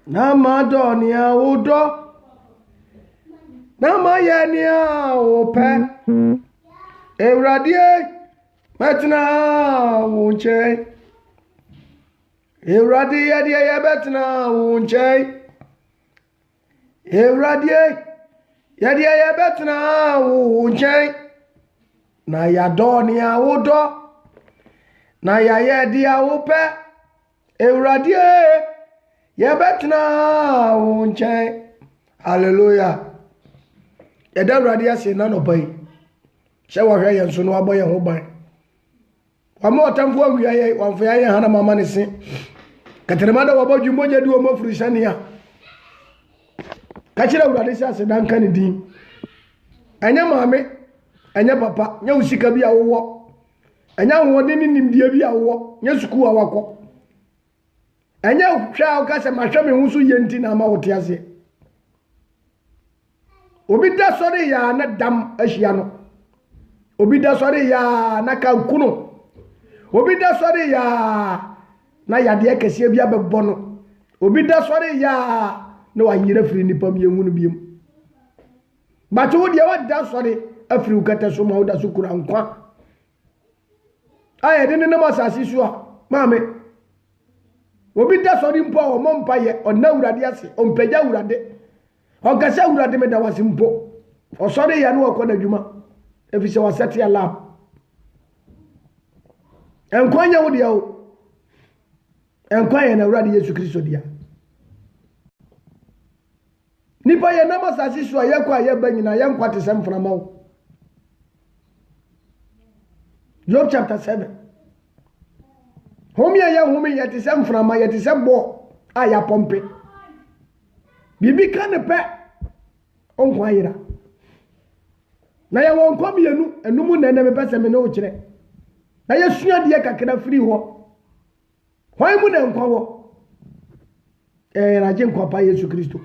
Namadonia udo Namayania ope Euradie Metna wunche Euradie dia betna wunche Euradie yadia betna wunche Na yadonia udo Na yadia ope Euradie Yabetna wunche hallelujah Yada radia se na no bai she wo hwe yenso no aboye ho ban wa mo tamfo awia ye wamfo ye hana mama ne se katerema da wabodwu moje du o mafuru shania ka kire urade se ase dan kan din anya maame anya papa nya usika bi awo anya hode ni nimdie bi awo nya suku awakọ anya hwa o ka se mahwe me husu yenti na ma wote ase obi da sori ya na dam ahia no obi da sori ya na kankuno obi da sori ya na yade kese bi abebọ no obi da sori ya na wa yire firi nipa mi ehunu biem ba to de wa da sori afiri ukata so ma wo da so kura nkwa aye de ne ma sasi so a maame obi da sori mpo o mo mpa ye ona urade ase o mpaja urade o gasa urade me da wase mpo o sori ya no akoda djuma efise wasete alarm enkwanya wo dia o enkwanya na urade Yesu Kristo dia nipa ye na masasi so ye kwa ye banyina ye nkwate sem frama wo Job chapter 7 Homi ya homi ya te sem frama ya te sem bo aya pompe bibi kan pe onko ayira na ya won kom yenu enumu na na me pese me no kire na ya sua de kakra free ho hwan mu na nkwa wo na je nkwa pa Yesu Kristo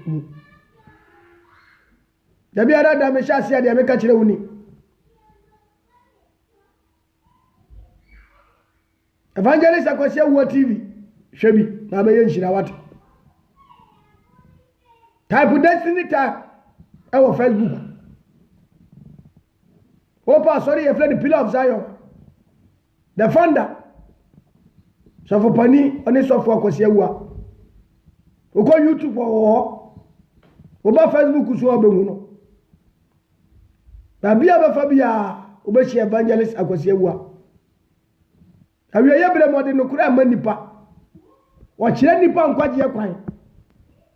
da bi ara da me sha sia de me ka kire woni Evangelist Akwasi Wo TV hwebi na be ye nshira wate type destiny time our Facebook Opa sorry you the pillar of Zion the founder so for pani oni so for Akwasi Wo uko YouTube wo oba Facebook so obehu no na bia ba fa bia obechi Evangelist Akwasi Wo awie ye bre mode no kura ma nipa o kire nipa nkwaje kwan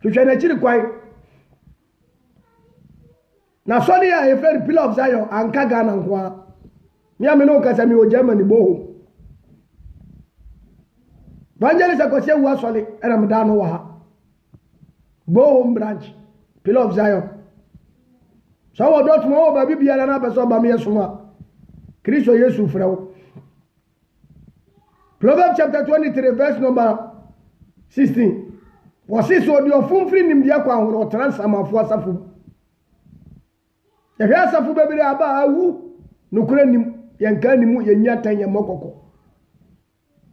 hwehwe na kiri kwan na so dia e friend Pillar of Zion anka Ghana nkwa mi amene o kasa mi o Germany boho Evangelist akwase wu asole era meda no wa ha boho branch Pillar of Zion so wo dot mo ba bibia na be so ba me yesoma Kristo Yesu frewo Proverbs chapter 23 verse number 16 wasi so di ofumfiri nimdia kwa ahoro transamafo asafo ehwe asafo bebere aba awu nukure nim yenka nimu yenya tanye mokoko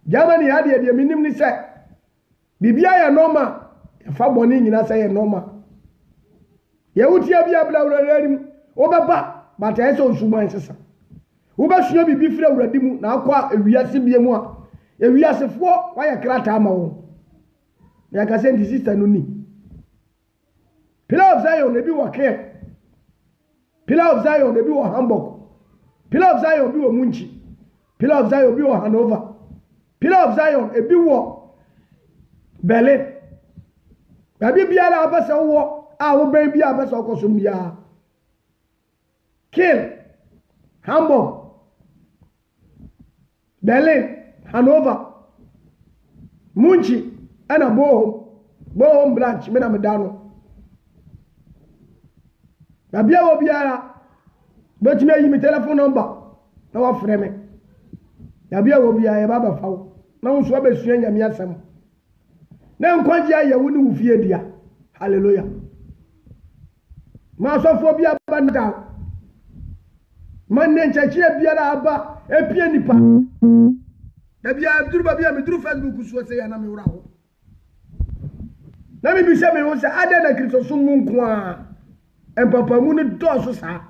Germany hade de minim ni se bibia ya normal fa boni nyina se ye normal yewutia bia bla wurarim obeba bata ese osuman sesa wobasua bibi fira wuradimu na akwa ewiase biemu a ewiasefo waya krata ama wo ya ka send sister no ni Pillar of Zion ebi wo care Pillar of Zion ebi wo Hamburg Pillar of Zion ebi wo Munchi Pillar of Zion ebi wo Hanover Pillar of Zion ebi wo Berlin abi biara abasa wo a wo ben bia abasa okosum bia Kiel Hamburg Berlin Hanover Munchi ana boho branch me na medano na bia wo biara betime yi mi telephone number na wa frɛ me na bia wo biara e baba fawo na wo so abesua nyame asɛm na nkwaji ayewo ni wo fie dia hallelujah ma so fo bia ba nda man ne nkyekye biara aba epie nipa da bia duru ba bia me duru Facebook so se ya na me wura ho na mi bi se me wo se ade na Kristo so mu nko a empapa mu ne do so sa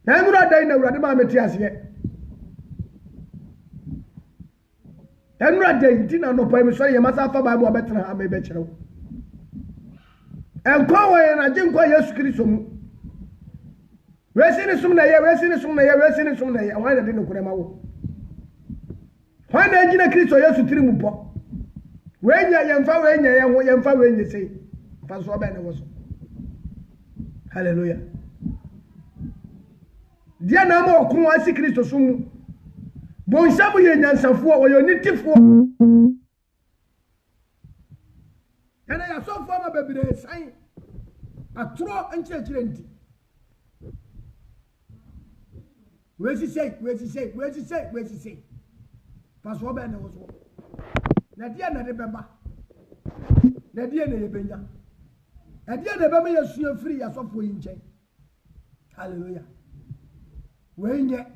na ngura dai na wura de ma meti ase ngura dai ti na no pa mi so ye masa fa Bible abetra ha me be kyerɛw enkwa wo ye na je nkwa Yesu Kristo mu wesi ni sum na ye wesi ni sum na ye wesi ni sum na ye wan de no kure ma wo wan na gina Kristo Yesu tiri mu po wenya yemfa wenya ye ho yemfa wenya sei fa so ba na wo so hallelujah dia na ma okun asi Kristo sum bon sabu ye nyansafo o yo nitifo kana ya so fo ma bebire sai atro enchechire nti wesi say pass wo be na wo so na dia na de beba na dia na ye benya na dia na be me yesua free ya sofo yi nchen hallelujah wenye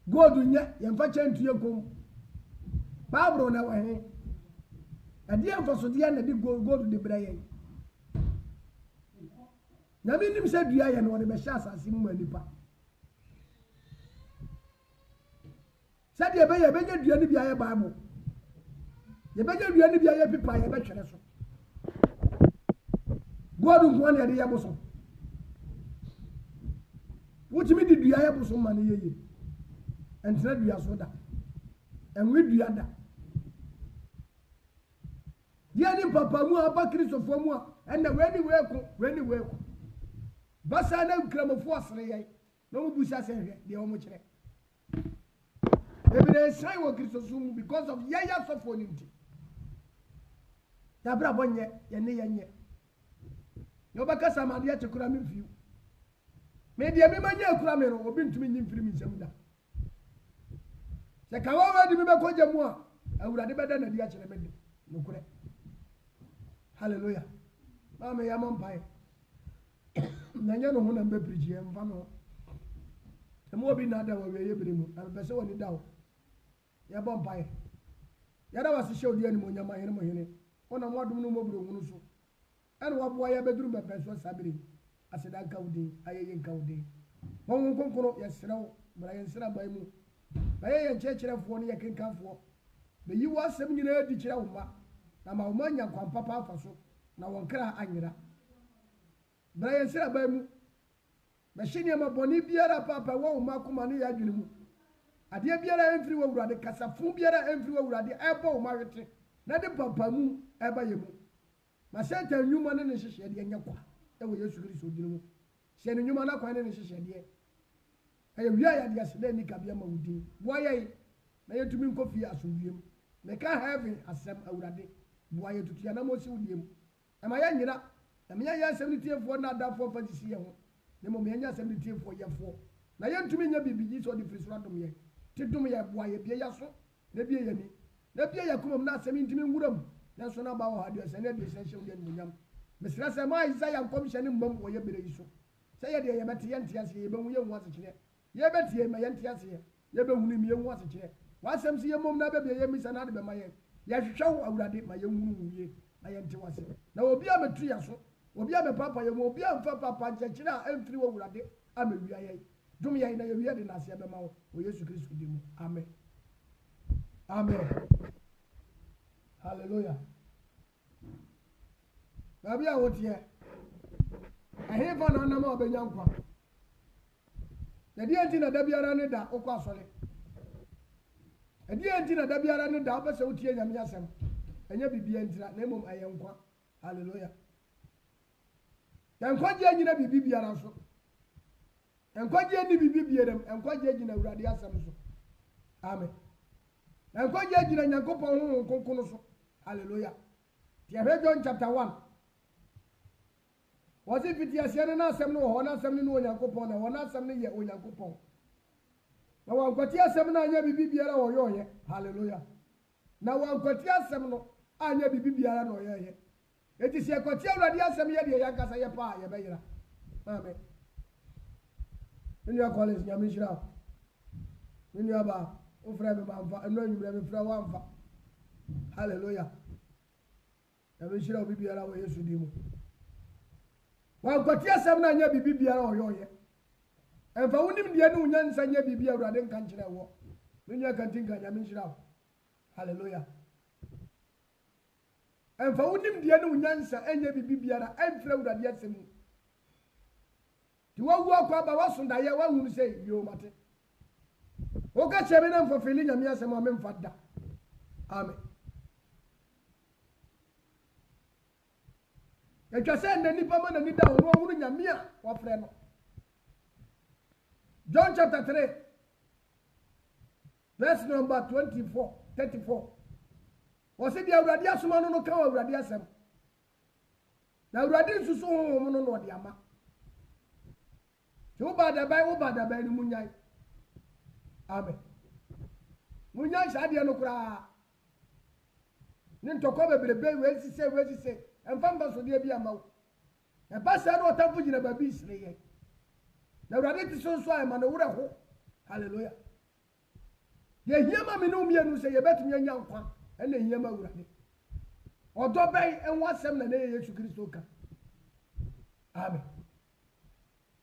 god nya ye mfa chantu ye kom babro na we na dia mfa so dia na di god de bra ye na mi nim se dua ye no de be sha asase mu anipa sa de be ye benya dua ni bia ye bible ye benya dua ni bia ye pipa ye be twere so god nko na de ye boso wotimi di dua ye boso ma ne ye entra dua so da enwe dua da dia ni papa mu aba Kristofo mu a ena weni weku basa na nkramofo asere ye no mu busa se hwe de o mu kire ebire sai wo Kristoso mu because of yaya sofo ni nti tabra bonye ye ne yenye yo baka samade ya chekura me fiu me de me manya akura me ro obi ntumi nyi mfiri mi nsem da se ka wo wadi me be koja mu a awurade beda na di a kire me de no kure hallelujah mama ya mompai nanya no hona mbe preach mfa no emo obi na da wa we yebere mu na be se woni dawo ya bompai ya da wase show dia ni mo nyama hene mo hene ona mo adum no mo bro hunu so ene wa boa ya beduru be so sabiri aseda kawde ayeye kawde won konkono ya siraw bra ya sira bai mu ayeye chechirefo ne ya kenkanfo be yi wa asem nyina di kire wo ma na ma wo nya kwan papa afa so na won kra anyira bra ya sira bai mu machine ma boni biara papa wo ma kuma ne ya dwene mu ade biara emfiri wo wurade kasafo biara emfiri wo wurade ebo wo ma wete na de papa mu eba ye mu ma senta nwuma ne hyehyɛ de nya kwa e wo Yesu Kristo dwene mu hye ne nwuma na kwa ne hyehyɛ de aye wia ya de asede ni kabia ma wudin boaye na yetumi nkofi asomdwem me ka heaven asem awurade boaye tutua na mo si wudiem e ma ya nyina na me ya asem ni tiefo na adafo fa sisi ye ho ne mo me nya asem ni tiefo yefo na yentumi nya bibiji so de frisura dom ye tidum ye boaye bie ya so na bie ye ni na bie ya kumom na asem ntimi nwuram na so na ba wo hade se na de se hye wo nyam mesra se ma Isaiah nkomhye ne mbam wo ye bere yi so se ye de ye bete ye ntiase ye be hu ye hu asekire ye betie ma ye ntiase ye be hu ni me ye hu asekire wasem si ye mom na be be ye misa na de be ma ye ye hwehwe awurade ma ye hu huye na ye nti wase na obi a metu ya so obi a me papa ye mo obi a mfa papa nkyekire a emfiri wo awurade amewia ye dum ye na ye wi de na ase be ma wo Yesu Kristo di mu amen amen hallelujah babi a wotie ehe fa na ma obenya nkwa na die nti na da biara ne da okọ asole die nti na da biara ne da obese wotie nyame asem enya bibia ntira na emom aye nkwa hallelujah nkwa je nyina bibiara so nkwa je ni bibiara nkwa je nyina awurade asem so amen nkwa je nyina Nyankopɔn ho konkono so hallelujah tie John chapter 1 wasi fiti asiane na asem no ho na asem ni no Onyankopɔn na ho na asem ni ye Onyankopɔn na wankwati asem na anya bibiara wo yoye hallelujah na wankwati asem no anya bibiara no yoye eti se kwati awurade asem ye de yankasa ye pa ye beyira amen nini college nyame shira nini aba o frère me banfa eno anyumre me frère wanfa hallelujah nyame shira bibiara wo Yesu di mu wankwati asem na anya bibiara wo yoye enfa wonim de ne unyansa nya bibia awurade nka nkyere wo nnya kantinga nyame nhyira hallelujah enfa wonim de ne unyansa anya bibiara emfra awurade asem ti wawu akwa ba wasonda ye wahunu sei yo mate o ka chebe na mfa fili nyame asem o memfa da amen etwa se na nipa ma na ni da wo hunu nyame a wafre no John chapter 3 verse number 34 wasi di awurade asoma no ka awurade asem na awurade nsusu honhom no no de ama wo ba da bai ni munyai amen munyai shade no kura ni ntoko bebrebe wezi se emfamba so de bia mawo e ba se no otamfu gina ba bi sire ye na awurade ti so ay ma no wura ho hallelujah ye hiama me no mienu se ye betumi anya nkwa ene hiama awurade odo bai enwa asem na ne Yesu Kristo ka amen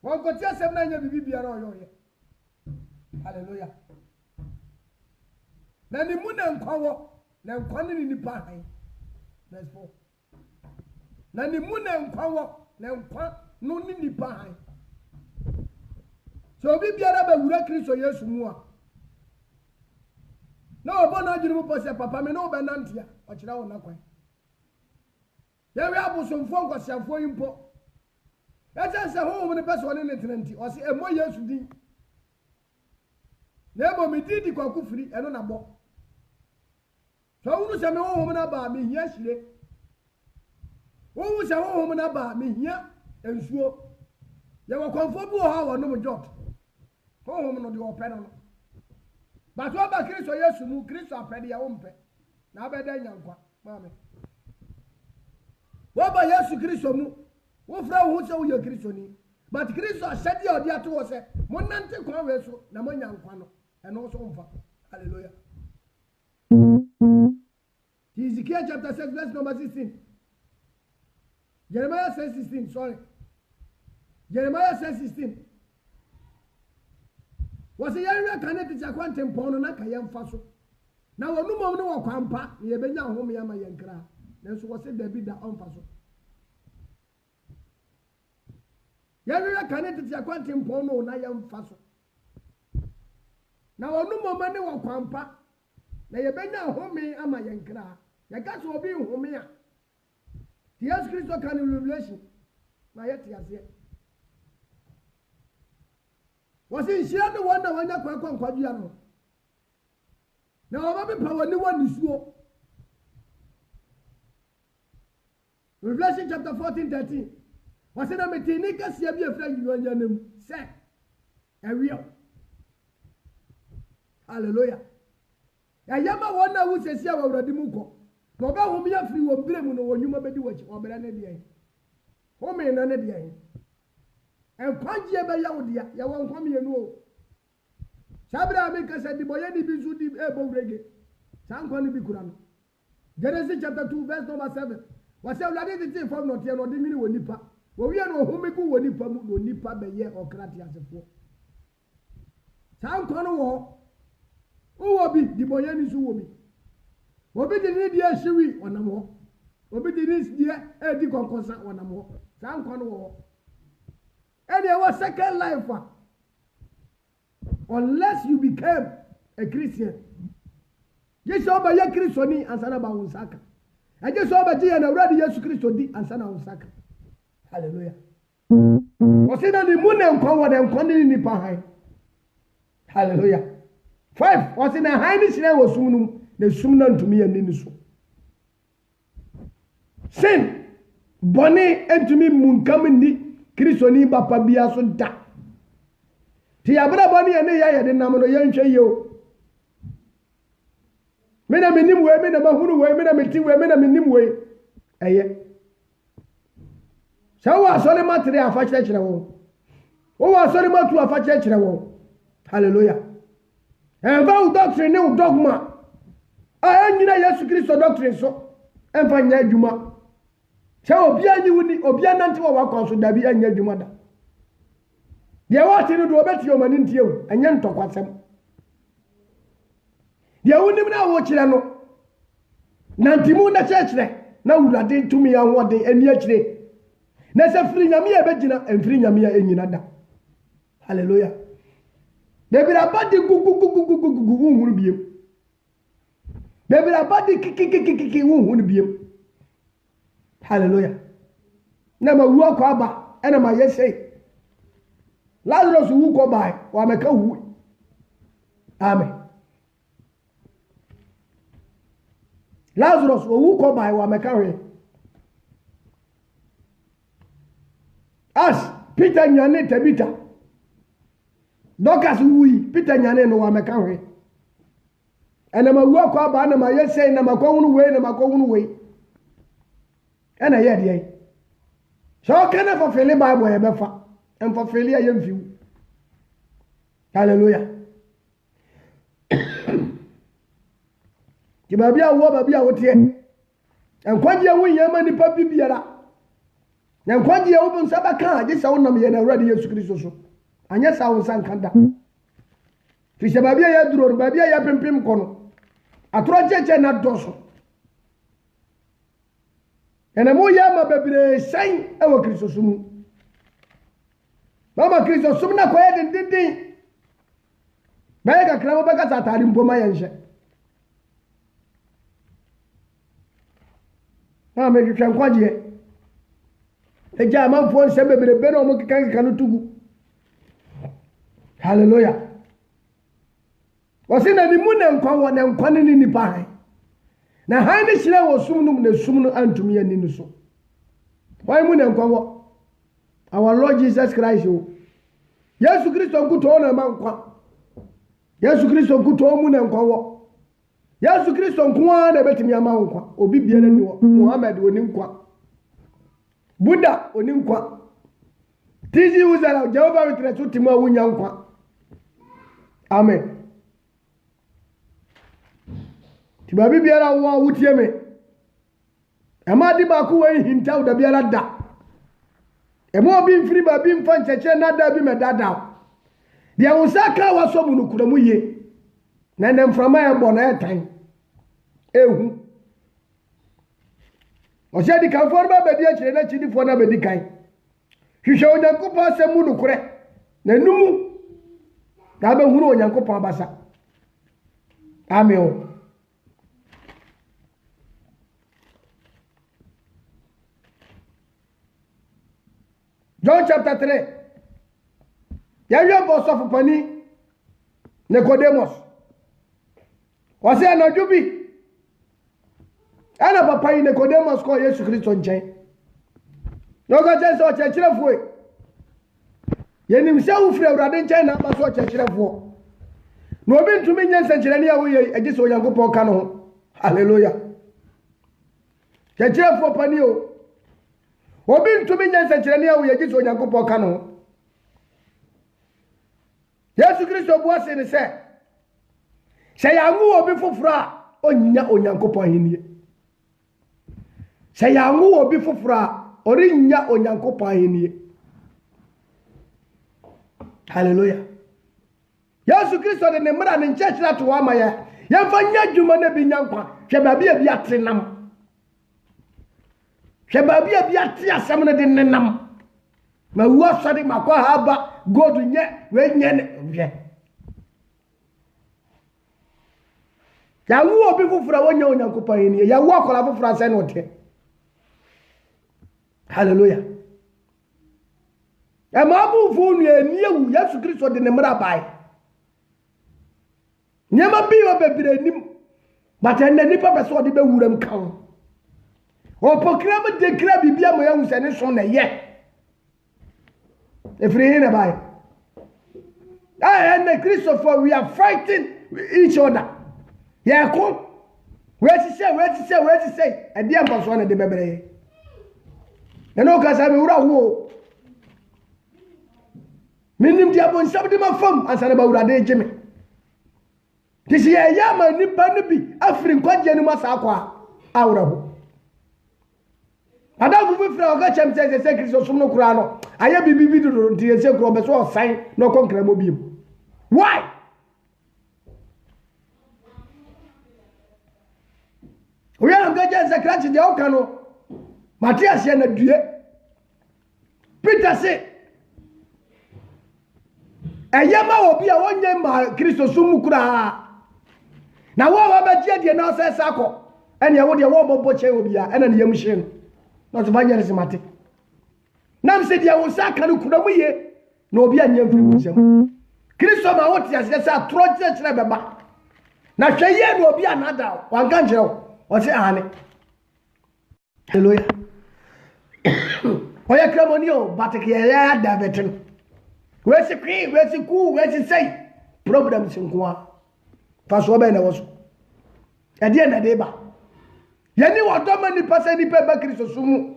wankoti asem na anya bibiara oyoye hallelujah na ni mu na nkwa wo na nkwa ni nipa han verse 4 na ni mu na nkwa wo na nkwa no ni nipa han so bibiara ba wura Kristo Yesu mu a na obo na adwene mu pose papa me no be nantia o kira wo na kwan ya wi abusomfo nkwasiafo yimpo eja se ho mo ne pese one ne tenanti o se emo Yesu din na emo mi didi kwa kufiri eno na bo so unu se me ho mo na ba me hia hire unu se ho mo na ba me hia ensuo ye wo konfo bi ho ha wo no mo jot ho mo no de o pe no but what about Kristo Yesu mu Kristo apede ya wo mpe na abeda nyankwa mame wo ba Yesu Kristo mu wo fra wo se wo ye Kristo ni but Kristo asedi odi ato wo se mo nante kwa we so na mo nyankwa no eno so mfa hallelujah Ezekiel chapter 6 verse number 16 Jeremiah 6:16 sorry Jeremiah 6:16 was yɛwe kane te chakwante mpɔno na ka yɛmfa so na wonu mom ne wɔkwampa ne yɛbɛnya home yɛma yɛnkra nanso wɔse David da ɔmfa so Yɛrɛ ka ne tete akwante mpɔn no na yɛmfa so. Na wɔn mɔmɔ ne wɔ kwampa. Na yɛbɛnya home ama yɛn kra. Yɛka so obi home a. Jesus Christ kan revelation. Na yɛte aseɛ. Wɔsi nhyia no wɔn na wɔnya kwakwa nkwadua no. Na wɔn bɛ pa wɔn ni wɔn nisuo. Revelation chapter 14:13. Wɔsi na meti ni kɛseɛ bi efra yiwanya nem. Sɛ ɛwiɛ. Hallelujah. Ya yama wɔn na wusesi a wɔwurade mu kɔ. Na ɔbɛ hom ya firi wɔn bere mu no wɔn nyuma bɛdi wɔkyi. Ɔbɛrɛ ne deɛ. Home na ne deɛ. Enkwagye bɛ yawo dia. Ya wɔn kwam yɛ no o. Sabra me kasa di boye ni bi zu di ebo wrege. San kwa ni bi kura no. Genesis chapter 2 verse number 7. Wɔsɛ awurade tete fam no tie no de nwini wɔ nipa. Wo wie no home gu wɔ nipa mu no nipa bɛ yɛ okrati asefo. San kwa no wɔ. Wo bi di boye ni su wo bi. Obi di ni dia hyewi onam hɔ. Obi di ni dia edi konkosa onam hɔ. San kwa no wɔ. And there was second life. Unless you became a Christian. Jesus oba ye Kristo ni ansana ba unsaka. And Jesus oba ji na uradi Yesu Kristo di ansana unsaka. Hallelujah. Wasina ni mune nkwa wode nkwa ni nipa han. Hallelujah. 5 wasina han ni sire wo sumnum na sumna ntumi ya ni so. Sin boni entumi munkam ni Kristo ni bapa bia so da. Ti abra boni ene ya de nam no yenhwe ye o. Me na menim we me na mahunu we me na meti we me na menim we. Eye. Sawa sole matre afa kyerɛ wo. Wo wa sole matu afa kyerɛ wo. Hallelujah. Enva u doctrine ne u dogma. A enyina Yesu Kristo doctrine so. Enfa nya adwuma. Sɛ obi anyi wuni obi anante wa wakɔ so dabi anya adwuma da. Deɛ wɔte no do obeti o mani ntie o anya ntokwasɛm. Deɛ wonim na wo kyerɛ no nantimu na kyerɛkyerɛ na wurade tumi ahode ani akyire. Na sɛ firi nyame ya begina emfiri nyame ya enyina da. Hallelujah. Debira badi gugugugugugugu hunhunu biem. Debira badi kikikikiki hunhunu biem. Hallelujah. Na ma wuo kwa ba ena ma yesei. Lazarus wu ko bai wa meka wu. Amen. Lazarus wu ko bai wa meka we. As Peter nyane Tabita. Dokas wu Peter nyane no wa meka we. Ena ma wuo kwa ba na ma yesei na ma ko hunu we na ma ko hunu we. Ena ye de. So kana for fele Bible ye befa. En for fele ye mfiu. Hallelujah. Ti babia wo babia wo tie. En kwaje wo yema nipa bibiara. Na kwaje wo bun sabaka age sa wonam ye na awurade Yesu Kristo so. Anya sa wo sankanda. Fi se babia ye duro babia ya pempem kono. Atoro cheche na doso. Ena mo yama bebre san e wo Kristo sumu. Mama Kristo sumu na kwaye dindindin. Baye ka kramo baka satari mpoma yenhye. Na me twetwa nkwaje. Eja amanfo nse bebrebe na omo keka no tugu. Hallelujah. Wasina ni mu na nkwa wo na nkwa ni nipa han. Na han ni hyira wo sumnum na sumnu antumi ani no so. Why mu na nkwa wo? Our Lord Jesus Christ o. Yesu Kristo nkuto na ma nkwa. Yesu Kristo nkuto mu na nkwa wo. Yesu Kristo nko na betimi ama nkwa. Obi biara ni wo. Muhammad oni nkwa. Buddha oni nkwa. Tizi uzala Jehovah Witness utimu awunya nkwa. Amen. Tibabi biara wo wutie me. Ema di ba ku we hinta u da biara da. Ema obi mfiri ba bi mfa ncheche na da bi me dada. Dia wo saka wa so mu nukuramu ye. Na ndem frama ya bo na etan. Ehu. O se di kan for ba be di akire na chidi fo na be di kan. hwehwe onyankopɔn asɛm mu nokore na numu na ba hunu onyankopɔn basa amen. John chapter 3. Yahweh boss of Pani Nicodemus. Was there no jubi? Ana papa Nicodemus called Jesus Christ on chain. No God says so church of way. Yenim se ufre urade China ba so church of way. No be to me nyen senchirani awe agi so Yankopɔn ka no. Hallelujah. Church of Pani o. Obi ntumi nyansa kyerɛ awu yɛ giso Onyankopɔn ka no. Yesu Kristo buase ne sɛ yangu obi foforo a onnya Onyankopɔn henie. Sɛ yangu obi foforo a ɔrennya Onyankopɔn henie. Hallelujah. Yesu Kristo de ne mmara ne nkyɛkyerɛ to wa ma yɛ. Yɛmfa nya dwuma na bi nyankwa. Hwɛ baabi a bi atenam. Shebabi ati asem ne de nenam ma wu asade makwa haba god nye we nye ne ya wu obi fufura wonya Onyankopɔn ni ya wu akola fufura se no te. Hallelujah. E ma bu fu nu eni ewu Yesu Kristo de ne mra bai nyema bi o bebire nim but en nipa be so de be wuram kan Opokram de kra bibia mo yahu se ne so na ye. Efri na bai. And Christopher, we are fighting each other. Yeah, come. Where to say? And the emperor one de bebre. And no cause I be ura wo. Minim dia bon sabde ma fam ansana ba ura de jeme. This year ya ma ni ba no bi afrin kwaje ni masa akwa awra ho. Adafu fifra oga chem se Kristo sum no kura no aye bibi do ntie se kuro be so osan no konkre mo biem. Why? We are going to secret the okano. Matthias ye na due. Peter say ayama obi a wonye ma Kristo sum kura. Na wo wa ba tie de na se sako. Ene ye wo de wo bobo che obi a ene ne yam hye. Not evangelist mate. Nam se dia wo saka no kuda mu ye na obi anya mfiri musem. Kristo ma wo tia se sa troje kire beba. Na hwe ye na obi anada wanka nkire wo. O se ane. Hallelujah. Oya kramoni o batike ya da betin. We se kwi, we se ku, we se say problem sinko a. Fa so be na wo so. E de na de ba. Yani wadoma ni pasa ni pe ba Kristo sumu.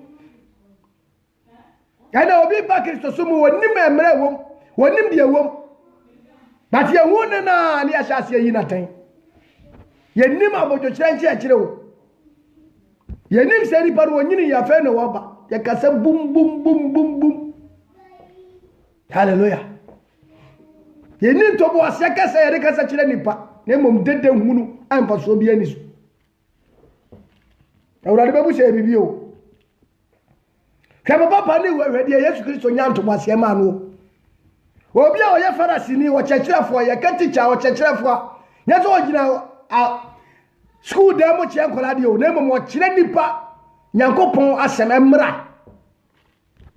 Kana obi ba Kristo sumu wonim emre wom, wonim de wom. But ye hu na ni ahyase yi na tan. Ye nim abojo kire akire wo. Ye nim se ni paru onyini ya fe na wo ba. Ye kasa bum bum bum bum bum. Hallelujah. Ye nim to bo ase kasa ye kasa kire nipa. Na mom dede hunu amfa so bi ani so. Awurade bebu se bibi o. Kaba papa ni we de Yesu Kristo nyanto mwase ma no. Obi a oye farasi ni wo chechirefo ye ka teacher wo chechirefo. Nya so ogina school dem mo che nkola de o na mo kire nipa Nyankopɔn asem emra.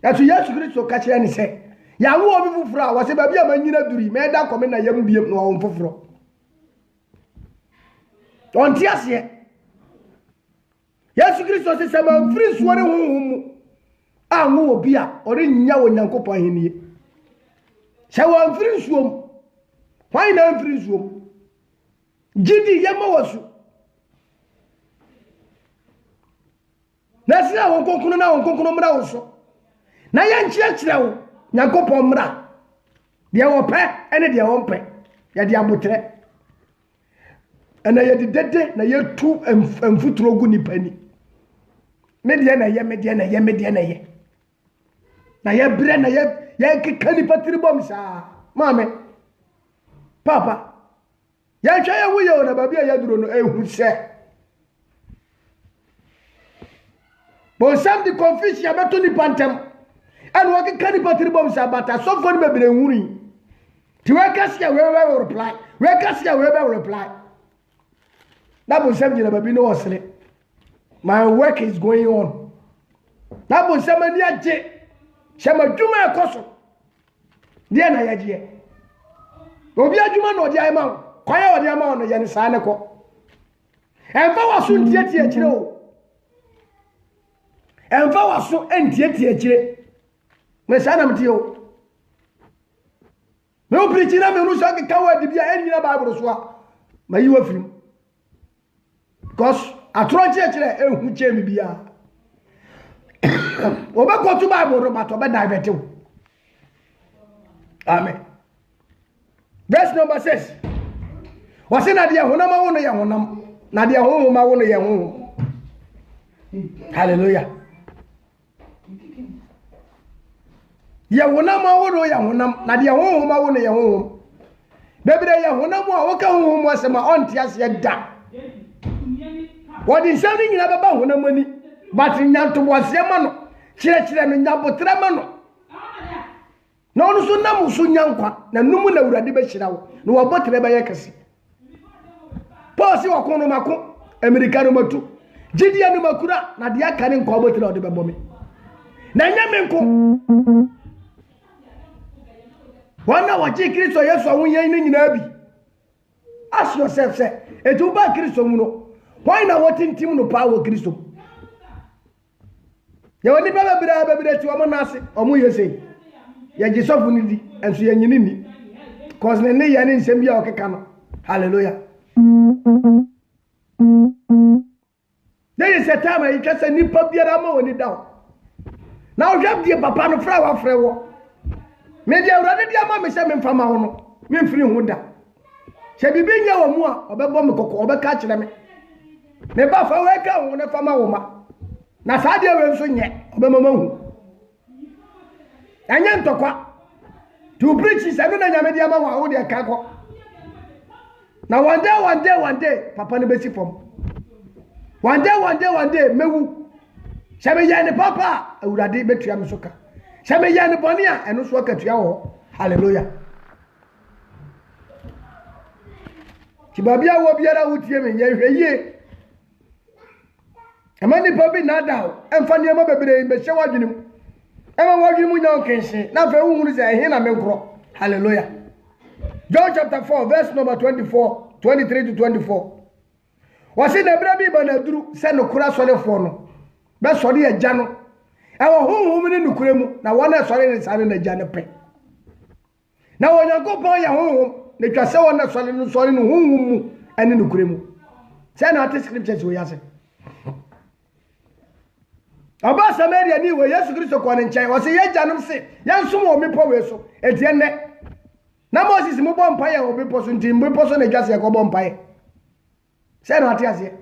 Ya to Yesu Kristo ka kire ni se ya wo obi fufuro a wo se ba bia manyina duri me da kome na yam biem no wo fufuro. On ti ase Yesu Kristo se se ma mfiri suore honhom anwo obi a ore nya wo Nyankopɔn henie. Se wo mfiri suom. Why na mfiri suom? Gidi yema wasu. Na sina won konkono na won konkono mra wo so. Na ya nkyerɛkyerɛ wo Nyankopɔn mra. De wo pɛ ene de wo mpɛ. Ya de abotre. Ena ye de dede na ye tu mfuturo gu nipani. Me de na ye na ye bre na ye kekani patribom sa mame papa ya hwa ye wo ye na babia ya duro no ehu se bo sam di confusion beto ni pantem and working candy potty bombs about a soft one baby and worry. To work us here, where will reply. Work us here, where will reply. That was something about me no sleep. My work is going on. That was somebody at J. Shama Juma Koso. Dear Nayaji. Obia Juma no Diamond. Quaya or Diamond or Yanisanako. And for soon Tietio. And for so and Tietio. Messanam Tio. No preaching, I'm a Rusaki Kawa, the Bible Bible. May you have him. Because I try church who came bia. Oba go to Bible but oba divert. Amen. Verse number 6. Was in Nadia Honama one ya honam. Nadia Homa one ya home. Hallelujah. Ya honama one ya honam. Nadia Homa one ya home. Baby ya honama waka home was my aunt as ya da. What is something in about one money, but in Yanto was Yamano, Church and Yabo Tramano. No, so Namu Sunyanqua, Namuna Radibashao, no about Rebayakasi. Pause your Konomako, Americano Matu, Gideon Makura, Nadia Karin Cobot of the Bomi. Nanyamenko. One hour, Chris or yes, or we ain't in Abbey. Ask yourself, sir, a two back Christo. Why not what in Tim no power Christo? You only never be able to Amanasi or Muyase. Yajisofunidi and Suyanini. Cause the Ney and Sembia Okano. Hallelujah. There is a time I just a nip of the Ramo when it down. Now, jump the papa no flower frewo. Maybe I rather the mamma seven from our men free Huda. Shall be being your more or bomb or catch them. Never for work out on a farmer woman. Nasadia will soon yet, Obama. And yan tokwa. To preach is another Yamadiama or their caco. Now one day, Papa Nebesi form. One day, Mewu. Shamayani Papa, I would have bet Yamsuka. Shamayani Bonia, and Uswaka Tiao. Hallelujah. Chibabia Wabiara Utiemi, ye. A man probably not down, and funny a baby, but show what you know. I'm walking with your case. Now, for whom is a henna mencro. Hallelujah. John chapter 4, verse number 24, 23 to 24. Was in a baby, but I drew send a cross on the phone. That's sorry a jano. Our home in the Kuremu, now one is sorry, it's in the janape. Now, when you go by your home, they can say one that's sorry, whom and in the Kuremu. Send out the scriptures we ask. About Samaria knew yes, Christo Quanenchai was a young Janum say, young sumo me poweso, et yenne. Namos is Mobon Pire or be person team, we person a just a cobon pie. Say not yes yet.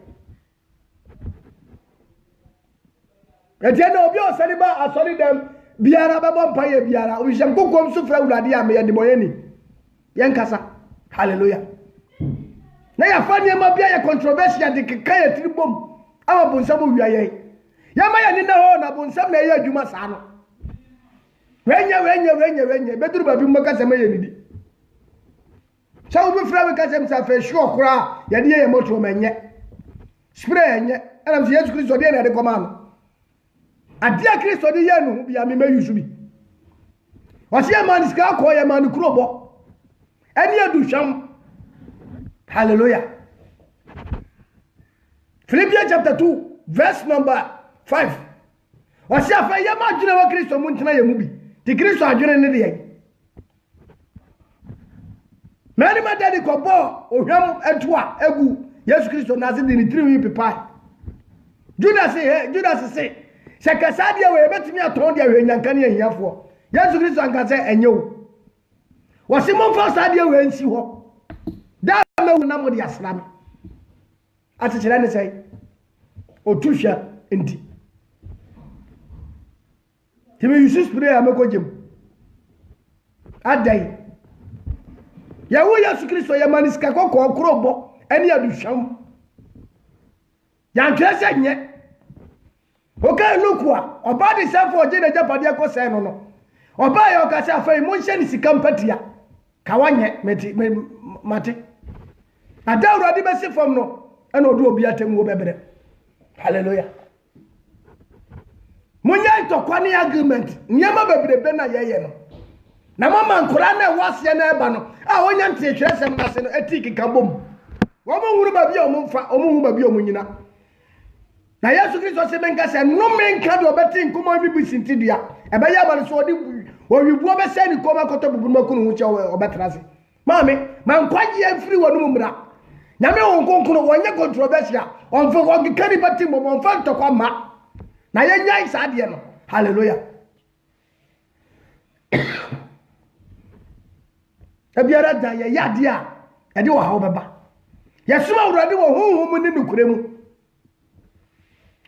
Et yen of your celiba, I solid them, Biara Babon Pire Biara, we shall go come to Fradia me and the Moyeni. Yankasa, hallelujah. Now, I find him a be a controversy at the Kaya Tribum. Our Bonsabu Yaye. Yamaya ni na ho na bonsam na ye adwuma sa no. Wenye beduru ba bi mo ka sema ye nidi. Sa obi fra be ka sema sa fe sure kura ye de ye moto menye. Spray enye ana mfi Yesu Kristo de na de koma no. Adia Kristo de ye no bia me mayusu bi. Wasi ya man ska ko ye man kurobo. Eni adu sham. Hallelujah. Philippians chapter 2 verse number 5. Wasi afa ya ma dwena wa Kristo mu ntena ye mu bi. Ti Kristo adwene ne de. Many ma daddy ko bo ohwam etua egu Yesu Kristo na se de ni tiri pipa. Judas say sekasa dia we betimi aton dia we nyankan ye hiafo. Yesu Kristo anka se enye o. Wasi mo fa sa dia we nsi ho. Da ma na mo dia asram. Ati kire ne sai. Otuhwa enti. Timi yusu spray ameko jem. Adai. Ya wo Yesu Kristo ya maniska kokko krobo eni aduhwam. Ya nkrese nye. Okay, look what about the self for Jane Japadia ko say no. Oba ya okase afai mo hye ni sika mpatia. Ka wanye mate. Ada urade besi fam no, e na odu obi atem wo bebere. Hallelujah. Munya itokwa ni agreement. Nyama bebere be na yeye no. Na mama nkora na wase na eba no. A wonya ntie hwesem na se no etiki ka bom. Wo mo huru ba bia o mo mfa, o mo hu ba bia o mo nyina. Na Yesu Kristo se benka se no menka do beti nkomo bi bisintidua. Ebe ya ba so odi owibu obese ni koma koto bubu makunu hu che obetrase. Mami, man kwaji afiri wonu mumra. Nyame won konkono wonye controversial. Onfo won kani bati mo onfa ntokwa ma. Na ye nyai sa de no. Hallelujah. Ebiara da ye yade a ede wo ha obeba. Yesuma urade wo honhom ni nukuremu.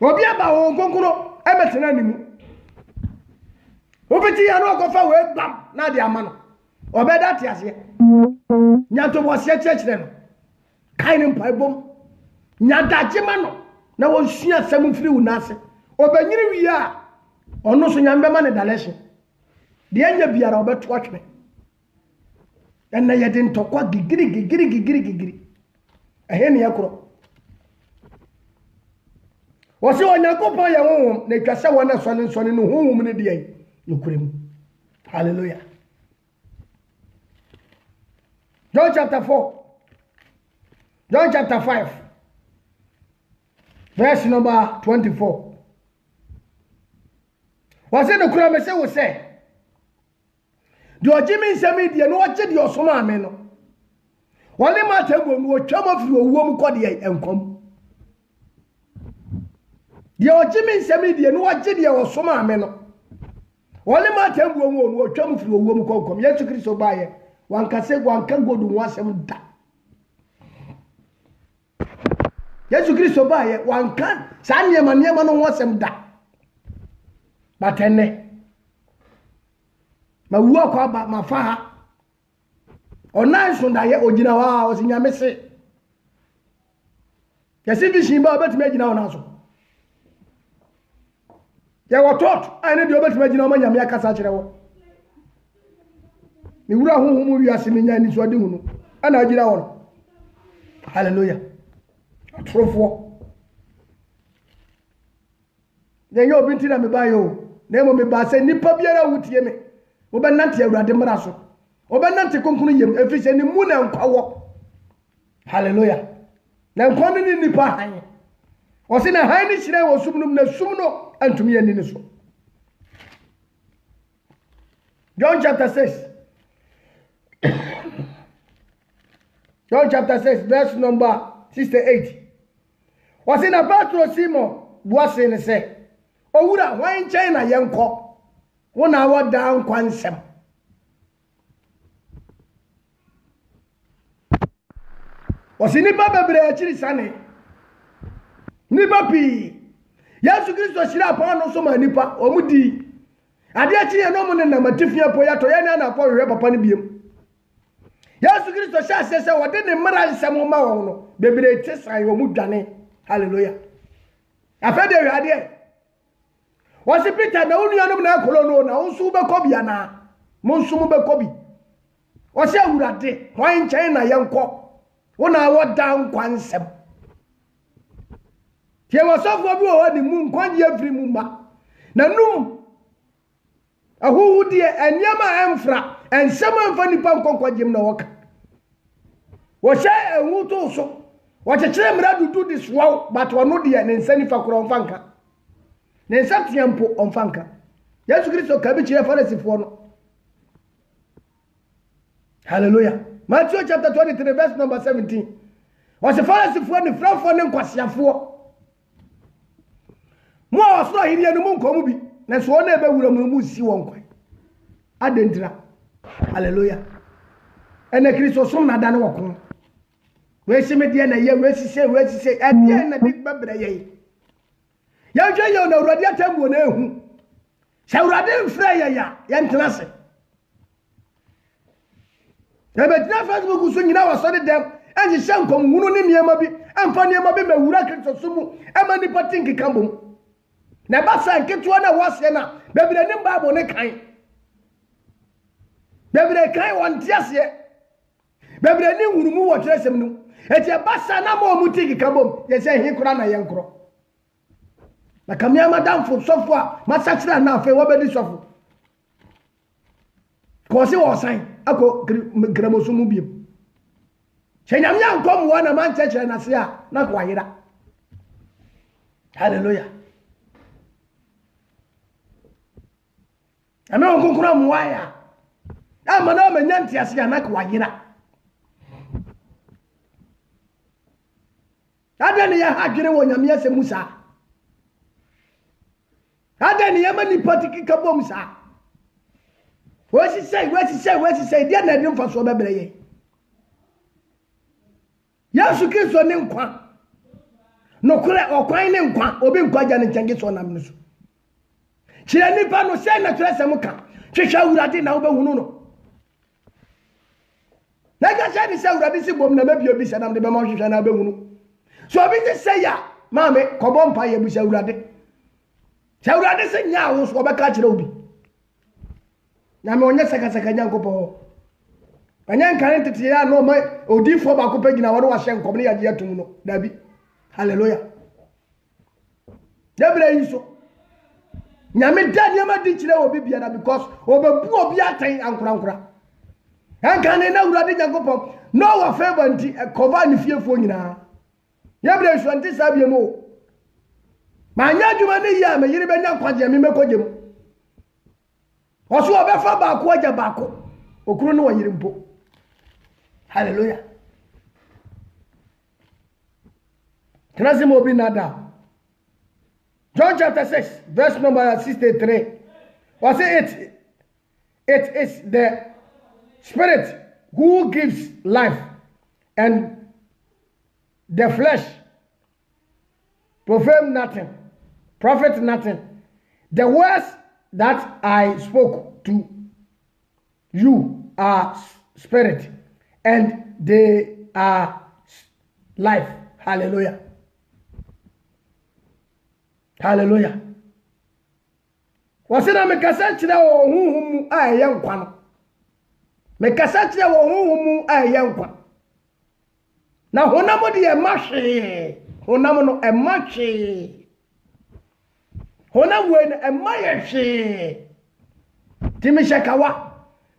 Obi aba won konkono ebetena ni mu. Obeti ya no akofa we gbam na de ama no. Obeda te ase. Nyato bo se chechire no. Kai ni mpa bom. Nyadaje ma no. Na won sua sam firi wu na ase. Obanyiri wi a ono so nyambe ma ne daleshe. De anya biara obeto atwe. Enna yede ntokwa gigiri. Ehe ne yakoro. Wose onyankopon ye honhom na twase wona sone no honhom ne de ai. Nukuremu. Hallelujah. John chapter 4. John chapter 5. Verse number 24. Was it the crime say we say? Do Jimmy Sammy de no watch the osoma ame no. Wale ma tabo no twama firi owom kode enkom. De Jimmy Sammy de no watch the osoma ame no. Wale ma tabo no twama firi owom konkom. Yesu Kristo baye wankase wanka godu wasem da. Yesu Kristo baye wanka sa niema no wasem da. Batene ma wu akwa ba mafa ha onan so da ye ogina wa o sinyame se yesi bi shin ba obetime agina ona so ye wotot ane de obetime agina o manyame akasa kire wo ni wura honhom wi ase ni nya ni so de hunu ana agina wo. Hallelujah. Atrofo ye yo binti na me ba yo na mo me ba se nipa biara wutie me wo be nante awurade mra so wo be nante konkunu yem efise ni mu na nkwawo. Hallelujah. Na nkwawo ni nipa han wo se na han ni hire wo sumnum na sumno antumi ani ni so. John chapter 6. John chapter 6 verse number 68. Wo se na Petro Simon buase ne se owura wan China yenko wona woda nkwansem. Osini baba bre achiri sane nipa pi Yesu Kristo shira pa no so ma nipa omudi ade achiri no mo ne na matifia po yato ye na na po hwe papa ne biem. Yesu Kristo sha sese wode ne mara nsem ma wo no bebre ti san wo mu dwane. Hallelujah. Afede hwe ade wasi Peter na unuanom na akolo no na unsu be kobi ana monsu mu be kobi wasi awurade wan nkyɛn na yenko wona woda nkwansɛm tie wasofo bi wo ni mu nkwanye afiri mu ma na num ahuhu die eniama emfra ensɛm emfa nipa nkonkwajem na woka wo hyɛ enwuto so wo kyekere mra dudu diswaw but wono die ne nsani fa koro mfanka ne nsatiampo omfanka. Yesu Kristo ka bi kire Farisifo no. Hallelujah. Matthew chapter 23 verse number 17. Was the Farisifo ni frafo ne nkwasiafo. Mo osoro hirie no mu nkomu bi na so na ebe wura mu si won kwan. Adentira. Hallelujah. Ene Kristo som na da ne wokon. We sime de na ye we sise e de na big babre ye. Ya je yo na urade atambo na ehu sha urade mfra ya ntrase ya be tna Facebook so nyina wa so de dem enji shankom hunu ni niema bi amfa niema bi mawura Kristo sumu ema ni patinki kambom na ba san ketewa na wase na bebre ne Bible ne kan bebre kan won tiase bebre ne hurumu wo tresem no eti ba san na mo mutiki kabom ye se hin kura na ye nkro na kamia madam fo sofo a masachira na afa wo bedi sofo ko se wo san ako gramosumu biem chenyam ya nkom wo na man chechire na se a na kwa yira hallelujah ame okonkura muaya ama na me nyanti ase na kwa yira adani ya hadwene wo nyame ase musa adani ya mani patiki kabom sa wasi say dia na dem fa so bebere ye Yesu Kristo ne nkwa no kure okwan ne nkwa obi nkwa ja ne nkyenge so nam ne so kire nipa no say na kire sem ka hwehwa urade na wo behunu no na ga say ni say urade si bom na mabio bi sanam de be ma hwehwa na behunu so obi ti say ya maame kobom pa ye bu say urade se nya wo so obeka kire obi na me onye saka nyankopo anya nkare tete ya no ma odifo ba ko pagina wo wa hye nkom ne ya tum no dabi hallelujah debre yiso nyame dani ma di kire obi bia na because obebu obi atan ankura ankane na urade nyankopo no wa favor nti cover ni fiefo nyina debre yiso nti sabie mo ma nya djuma ne ya me yiri be nya kwaje me mekogem oso obefa ba ko aja ba ko okuru no wa yiri mpo hallelujah Transim obi nada John chapter 6 verse number 63 was it is the spirit who gives life and the flesh profit nothing the words that I spoke to you are spirit and they are life. Hallelujah. Hallelujah. Wasina mekasa kire wo huhum a ye nkwa no. Mekasa kire wo huhum a ye nkwa. Na honam de ye mahwe. Honam no e mahwe. Honam we no e mahwe. Timi shekawa.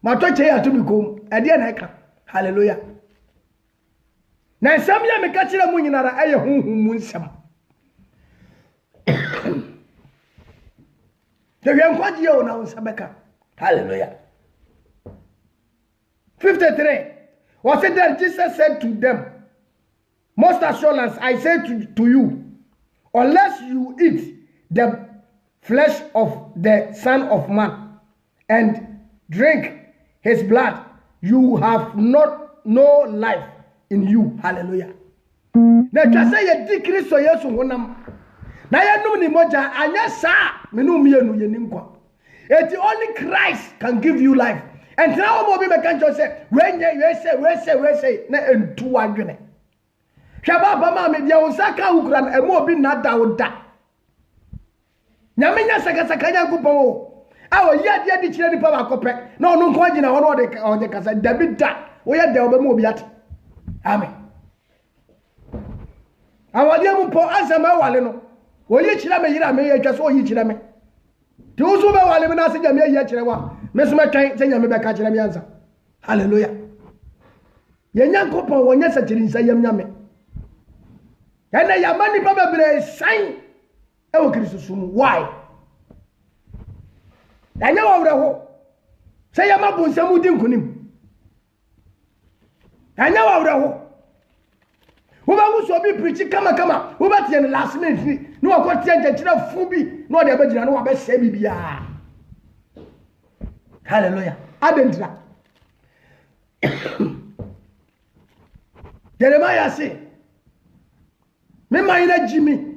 Matoche ya tubikom. E de na eka. Hallelujah. Na nsam ya meka kire mu nyinara aye huhum mu nsam. Hallelujah. 53. Was it that Jesus said to them, most assurance I say to you, unless you eat the flesh of the Son of Man and drink his blood, you have no life in you. Hallelujah. Na twase ye di Kristo Yesu honam. Na yenum ni moja anya sa menum yenu yeninkwa. It only Christ can give you life. And now mo be can just say when we say na entu adwene. Hwaba ba ma me bia usaka ukura na emo obi na da oda. Nyamenya saka nyankopon o. Awo yade di kire nipa ba kope. Na onu nko agina wono ode kasa David da. Wo ya da oba mo obi ate. Amen. Awade mu po asama wale no. Oyi kire me yira me ye twaso oyi kire me. Ti usu be wale me na se jame ye kire wa. Me so metwan se nyame be ka kire me ansa. Hallelujah. Ye nyankopon wonya sa kire nsa yam nyame. Ena ya mani pa bebre san e wo Kristo sum. Why? Anya wa wure ho. Se ya mabonsam udi nkunim. Anya wa wure ho. Uba muso bi preach kama uba tie last minute no akotie nkyekire fu bi no de abagina no aba se bibia. Hallelujah. Adentra. Jeremiah say me mayina jimi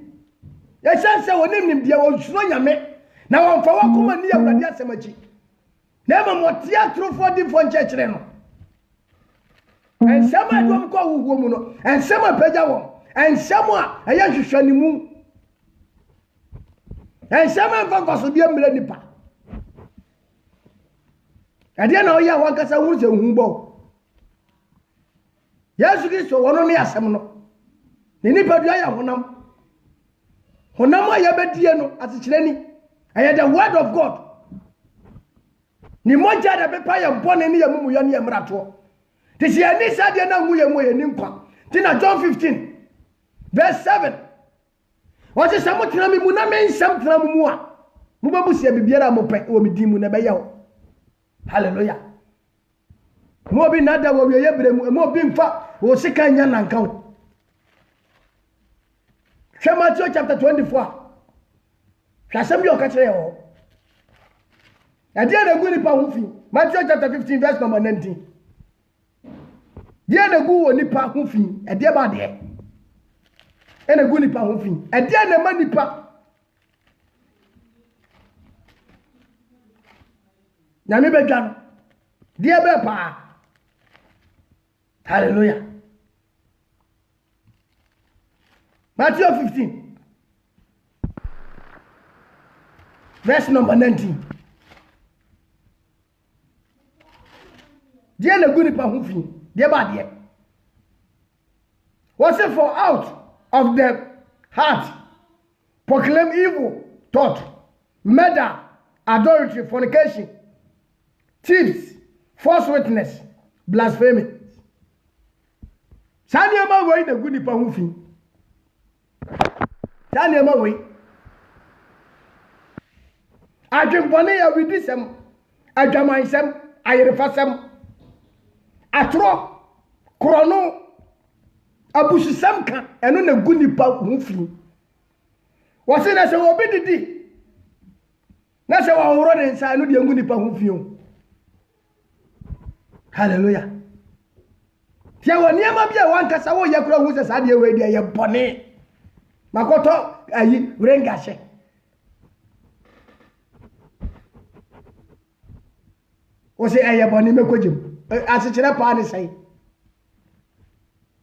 ye sanse wonim nim dia wo suro nyame na won fa wakoma ni awurade asemachi na ma motie atrofo di fo nkyekire no. And some I don't go woman, and some are Pejawa, and some are a young Shanimu. and shaman for so be a millenipa. I didn't know ya one cassa woods and humbo. Yes, you so one only as some no. Ninipadia honam. Honama yabetiano as a chileni. I had the word of God. Ni moja da pepa ya mpone ni ya mumu yani ya mrato. Tisi ya nisa dia na nguye mwe nimpa. Tina John 15 verse 7. Wase samu tina mi muna men sam tina mumua. Mubabusi ya bibiara mope wo midimu na beya. Hallelujah. Mo bi nada wo ye bremu mo bi mfa wo sika nya nankan. Matthew chapter 24. Hwasem bi okakere ho. Dia na gu nipa ho fi. Matthew chapter 15 verse number 19. Dia na gu wo nipa ho fi. Dia ba de. Na gu nipa ho fi. Dia na ma nipa. Na me be dwan. Dia be pa. Hallelujah. Matthew 15 verse number 19. Dia na gu nipa ho fi. Dia ba de. Was it for out of the heart proclaim evil thought, murder, adultery, fornication, thieves, false witness, blasphemy. Sani ma wei na gu nipa ho fi. Sani ma wei. Adwempone ya widisem, adwamansem, ayerefasem, atro, krono, abusisem ka eno na gu nipa ho fi. Wose na se obi didi. Na se wa horo de nsa eno de gu nipa ho fi o. Hallelujah. Tia woni ama bia wankasa wo yakura hu se saade we dia ye bone. Makoto ayi rengashe. Wose aye bone mekojim. Asechire pa ne sai.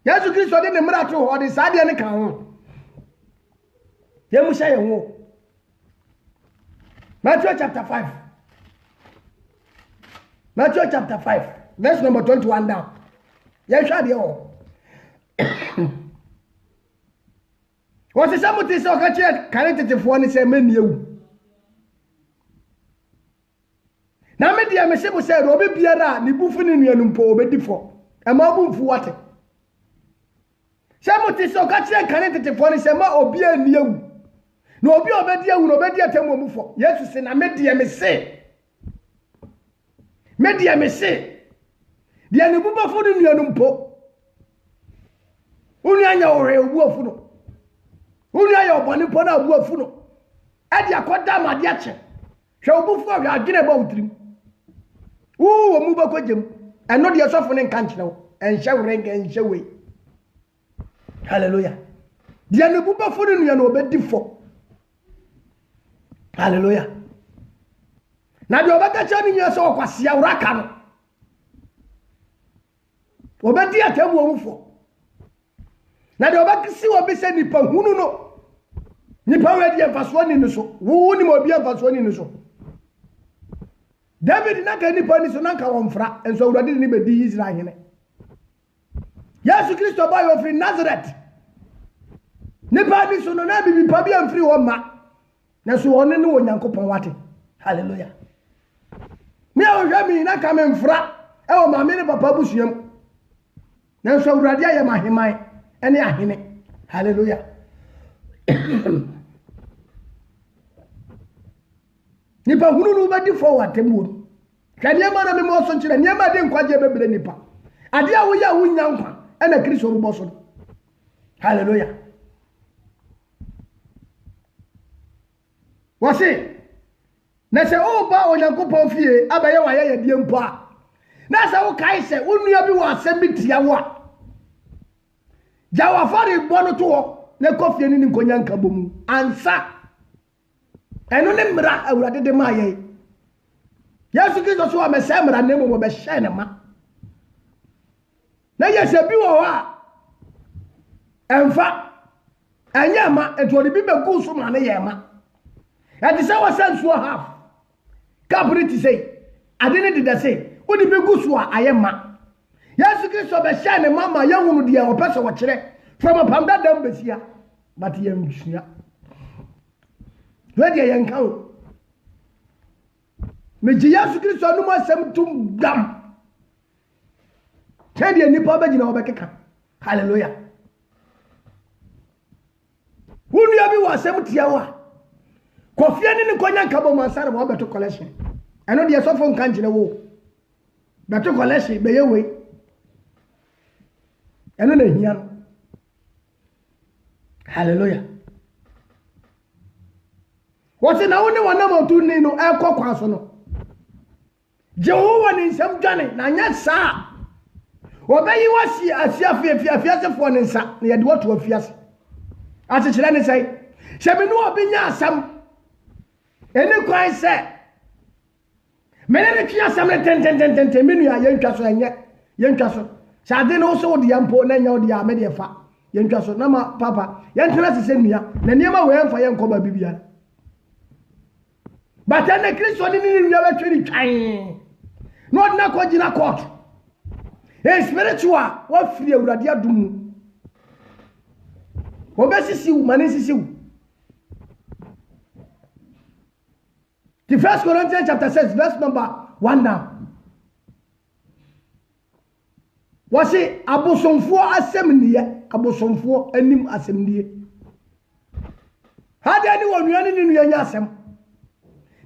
Yesu Kristo de ne mrato ho de saade ne kan ho. Ye mu shay ho. Matthew chapter 5. Matthew chapter 5. Verse number 21 down. Yes, shall be all. What's the somebody so catch it? Can't one say men you. Now, maybe I may say, Robbie Biara, the buffin in your numpo, be before. A mobile for water. Somebody so catch it, can't one say, Ma or be a new. No, be obedient, no be a temple for. Yes, I made the MSC. Made the MSC. Dia ne buba fudu nuanu mpo. Uni anya ore obu afuno. Uni anya obani po na obu afuno. Adi akoda amade ache. Hwe obu fu ahwe adwene ba utrim. Wo mu ba kwagem. Eno de sofo ne nka nkyere wo. Enhye wrenga enhye we. Hallelujah. Dia ne buba fudu nuanu obedi fo. Hallelujah. Na de obaka cha ni nyaso okwase awraka no. Obedi atemu omufo. Na de obakisi obi se nipa hunu no. Nipa wedi emfaso ni nuso. Wo ni mo bi emfaso ni nuso. David na ka nipa ni so na ka wonfra. Enso awurade ni be di Israel hene. Yesu Kristo ba yo free Nazareth. Nipa ni so no na bibi pa bi amfiri wo ma. Na so one ne onyankopon wate. Hallelujah. Me o hwa mi na ka me mfra. E o ma me ne papa busuam. Na so awurade aye maheman ene ahene. Hallelujah. Nipa hunu no badi forward temu. Kade ma na me mo so nkire niam ade nkwaje bebre nipa. Ade a wo ya wo nyankwa ena Kristo rubo so. Hallelujah. Wase na se o ba onyankopon fie abaye wa ya die mpo a. Na se wo kai se onua bi wo asem bi tia wo a. Jawa fari bono to ne kofie ni nkonya nka bomu ansa eno ne mra awurade de ma ye Yesu Kristo so amese mra ne mo be hye ne ma na yese bi wo a emfa anya ma eto de bi be gu so ma ne ye ma And the same was sent to half. Capri say, I didn't did say, what did be good to I am ma. Yes, you can so be shine mama, young woman, dear, or person watch it from a panda dumb here. But young, ready a young cow. Mejias Christo no more sem tum gam. Tell you nipa be jina obekeka. Hallelujah. Who you be was sem tiawa. Kofi ani ni konya nkabo mansara mo beto collection. Eno de so fon kan jina wo. Beto collection be ye we. Eno na hia no. Hallelujah. What na woni wonam otu ni no e kokwa so no. Jehovah ni nsam dwane na nya saa. Obayi wasi afiase fo ne nsa na yede wato afiase. Akyekere ne sai. Shebe no obi nya asam. Eni kwan se. Mene ne twa asam ne ten menu ya yentwa so enye. Yentwa so. Sade no so de yampo na nya de amede fa. Yentwa so na ma papa. Yentwa sese nua. Na niema we emfa yenko ba bibia. Batana Kristo ni nua betwe twan. No na ko gina court. E spiritual wa free awurade adumu. Obesisi u manisisi u. The 1 Corinthians chapter 6 verse number 1 now. Wasi abosomfo asemniye, abosomfo anim asemniye. Hade ani wonua ni nua nya asem.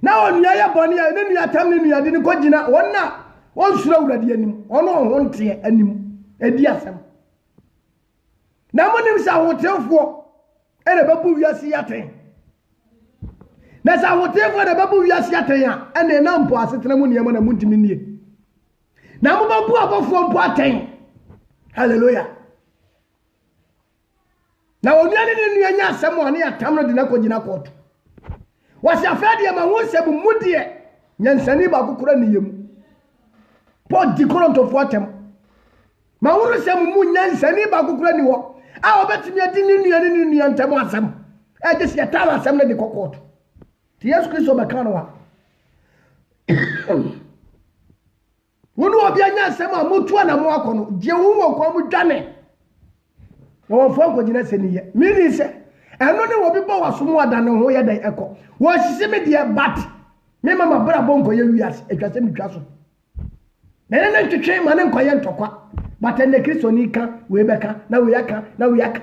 Na onua ya boni ya ni nua tam ni nua de ni ko gina wonna wonsura awurade anim. Ono honte anim edi asem. Na monim sa hotefo ene babu wiase yaten. Na sa hotefo ene babu wiase yaten ya ene na mpo asetena mu niam na muntimi nie. Na mo babu abofo mpo aten. Hallelujah. Na onua ni nua nya asem one ya tam no de na ko gina court. Wasi afade ma ho sebu mudie nyansani ba kokora ni yem. Paul di Korinto atem. Ma wuru sem mu nyansani ba kokora ni wo. A obetimi adi ni nua ntam asem. E de se ta asem na de kokot. Ti Yesu Kristo be kan wa. Wonu obi anya asem a motu na mo akono. Je wu wo ko mu dwane. Wo fo ko gina seniye. Mi ni se eno ne wo bi bo wasomo adane ho ye dan eko. Wo hise me de bat. Me mama bra bonko ye wiase etwase mi twa so. Nene na twetwe ma ne nkoye ntokwa. But ene Kristo ni ka we beka na we aka na we aka.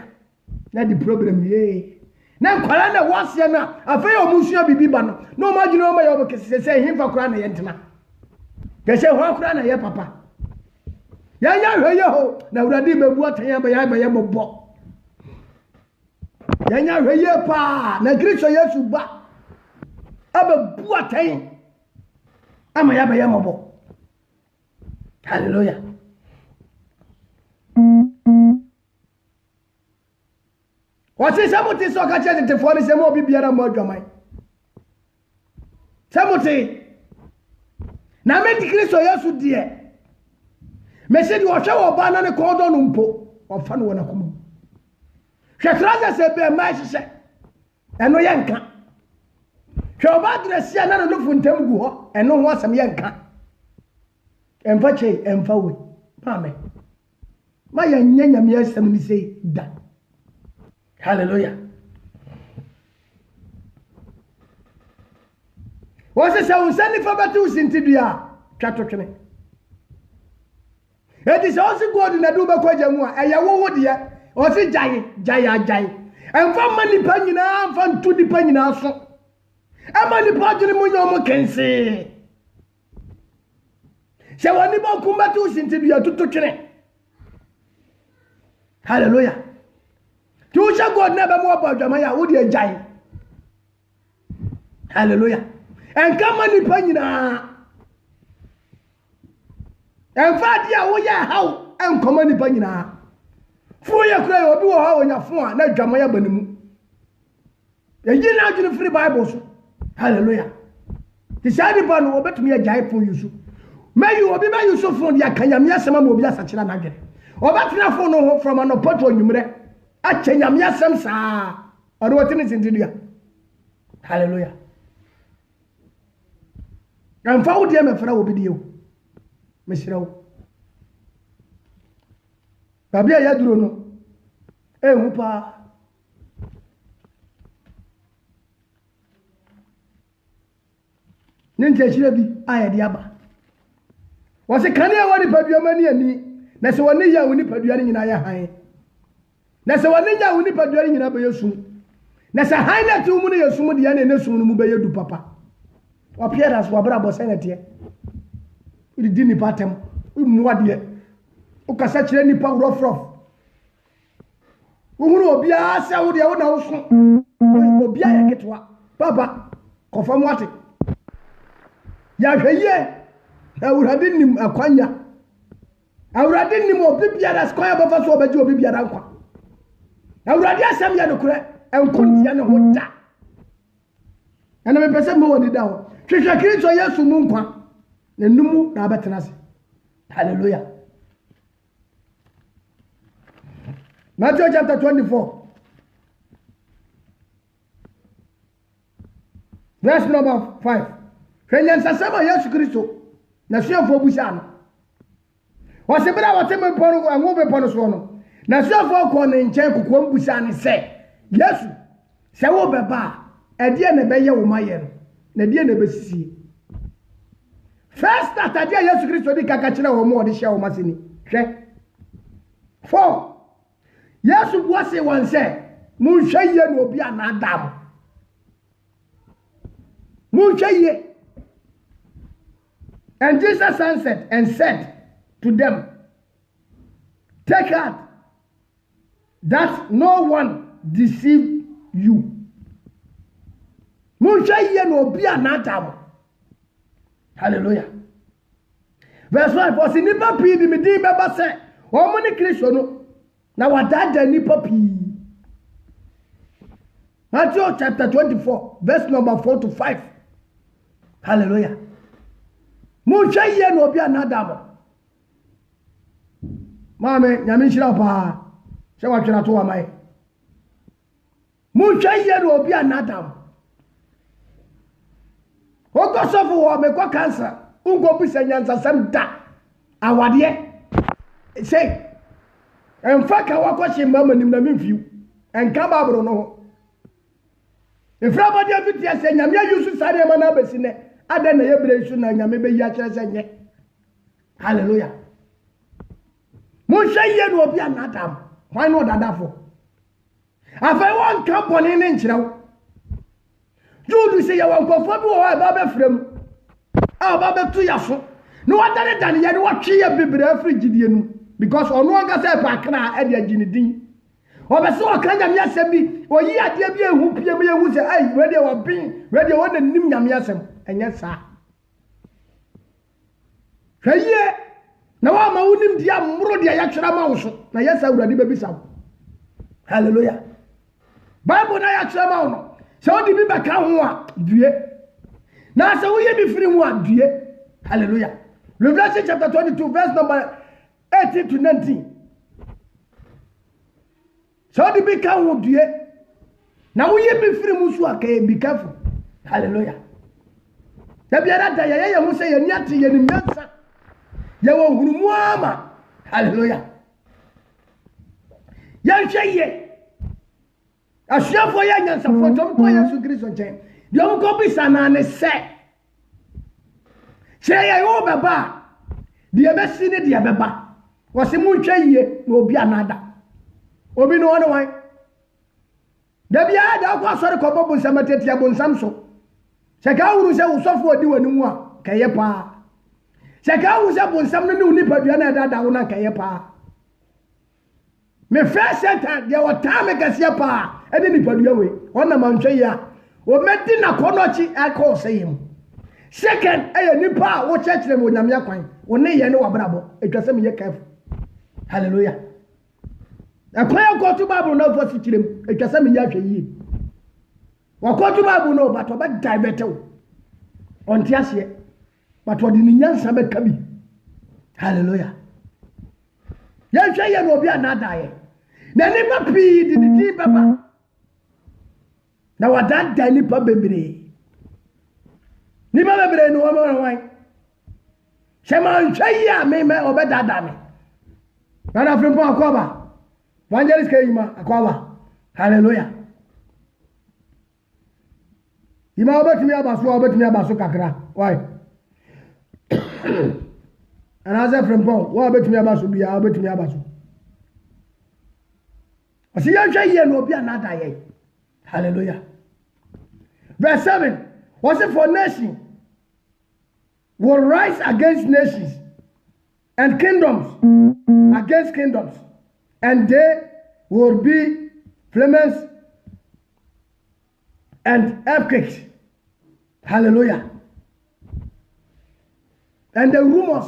Na the problem ye. Na nkwala na wase na afei omusua bibi ba no. No ma gino ma ye obekese se himfa kura na ye ntena. Gese ho kura na ye papa. Ya hweye ho na urade bebu atan ya ba ye bobo. Ya hweye pa na Kristo Yesu ba. Aba bu atan. Ama ya ba ye bobo. Hallelujah. Wasi samuti soka chete tefoni semo bibiara mo adwaman. Samuti na me di Kristo Yesu die. Me se di wo hwe wo ba na ne kodo no mpo. Ofa no wona komo. Hwe traza se be ma hye. Eno ye nka. Hwe oba dresi na no funtem gu ho. Eno ho asem ye nka. Emfa che emfa we. Amen. Ma ya nyanya mi asem ni sei da. Hallelujah. Wase sa unsani fa batu sintidia twatotwene. Edi sa osi god na du be kwaja mu a eya wo de osi jai. Emfa mani pa nyina emfa ntu di pa nyina so. Amani pa dwene mu nyomo kense. Se woni ba kumbatu sintidia tutotwene. Hallelujah. Tusha God never more about Jamaya, would you jai? Hallelujah. And come on, Nipana. And Fatia, we are how and come on, Nipana. For your cry or do how in your phone, not Jamaya Benimu. And you now in the free Bibles. Hallelujah. The side one will bet me a jai for you. May you be my use of phone, Yakanyamia, some will be a such an again. Or that's enough for no from an opportunity number. Achenya miasem saa. Oro watini sintidia. Hallelujah. And found them a fraud video. Mr. Babia Yadruno. Eh, Whoopa. Ninja Shirabi, I had Yaba. Was a canny one if you money and me? That's one ninja when you put your in Aya high. That's one ninja when you put your in Abayosu. That's a high net to money or somebody and a soon move to papa. Or Pierre as Wabrabo Senator. We didn't part him. We moved yet. Oka such any power rough. Who will be a Saudi house? Will be a get what? Papa, confirm what? Yahweh, I would have been him a quanya. I would have been him more people as square of us over Joe Bibianqua. I would have just some Yanocre and Kuntiana Wota. And I'm a person more than down. Trisha Kids or Yasu Munqua. The Numu Nabatanas. Hallelujah. Matthew chapter 24. Verse number 5. Kenyan sasema Yesu Kristo na sio fo busana. Wasebra wateme pono angobe pono so no. Na sio fo ko ne nchen kokwo busana se. Yesu se wo beba e die ne beye wo maye no. Na die ne besisi. First that dia Yesu Kristo di kaka kire wo mo de hye wo masini. Hwe. 4. Yesu wase won se munhwe ye no obi anadam. Munhwe ye. And Jesus answered and said to them, take heart that no one deceive you. Hallelujah. Verse 5. For nipa pi di medi beba se o moni Kristo no na wadada nipa pi. Matthew chapter 24 verse number 4 to 5. Hallelujah. Muncha ye no obi anadam. Mame nyame nhira pa. Se wa twena to wa mai. Muncha ye no obi anadam. Ogo sofo wo me kwa cancer. Ungo bi senyansa sam da. Awade. Say. Enfaka wakwache mama nim na memfiu. Enka babro no. Efra body afiti ase nyame ayusu sare ma na besine. Ada na yebre su na nyame be ya kire senye. Hallelujah. Munhwe ye no obi anadam. Why no dadafo? Afai won ka boni ne nkirew. Judu se ye won kofo bi wo ba be frem. A ba be tu yaso. No wadane dane ye no watwe ye bebre afri gidie nu because ono anga se pa kra e de aginidin. Obese o kan nyame asem bi oyi ade bi ehu pie me ehu se ai we de wo bin we de wo na nim nyame asem enye sa. Hweye na wa ma wonim dia mmoro dia ya twera ma wo so na yesa awurade ba bisa. Hallelujah. Bible na ya twera ma wo no se odi bi beka ho a due na se wo ye bi firi ho a due. Hallelujah. Revelation chapter 22 verse number 18 to 19. So the big can would ye. Now we be free musu be careful. Hallelujah. There be another ya who say nyati ye ni mensa. Ya wo hurumuama. Hallelujah. Ya sheye. Ashafo ya nyansa fo tom to Yesu Kristo nchen. Dia mo ko bisa na ne se. Sheye yo baba. Dia be si ne dia beba. Wo se mu ntwa ye na obi anada. Obi no one why. Dabi ada kwa sori ko bobo nsamateti ya bonsam so. Seka uru se usofo odi wani mu a keye pa. Seka uru se bonsam no ni nipadua na dada wo na keye pa. Me first satan dia wata me kase pa. E ni nipadua we. Ona mantwe ya. O medi na konochi akọ seyim. Second eye nipa wo chechire mo nyame akwan. Wo ne ye ne wabrabo. Etwase me ye careful. Hallelujah. A prayer go to Bible no for sitirem. E twase me ya hwe yi. Wa go to Bible no but oba diabetes. On tiase. But odi ni nyansa be kabi. Hallelujah. Ya hwe ye no obi anada ye. Na ni ma pi di baba. Na wadanda ni pa bebre. Ni ba bebre no wa ma wan. Shema nhwe ya me obedada me. Nana Frimpong akwaba. Evangelist Keyima akwaba. Hallelujah. Ima obetimi abaso kakra. Why? And as a Frimpong, wa obetimi abaso bia obetimi abaso. Asi ya nhwe ye no obi anada ye. Hallelujah. Verse 7. Was it for nation will rise against nations and kingdoms against kingdoms, and they will be flames and earthquakes. Hallelujah. And the rumors,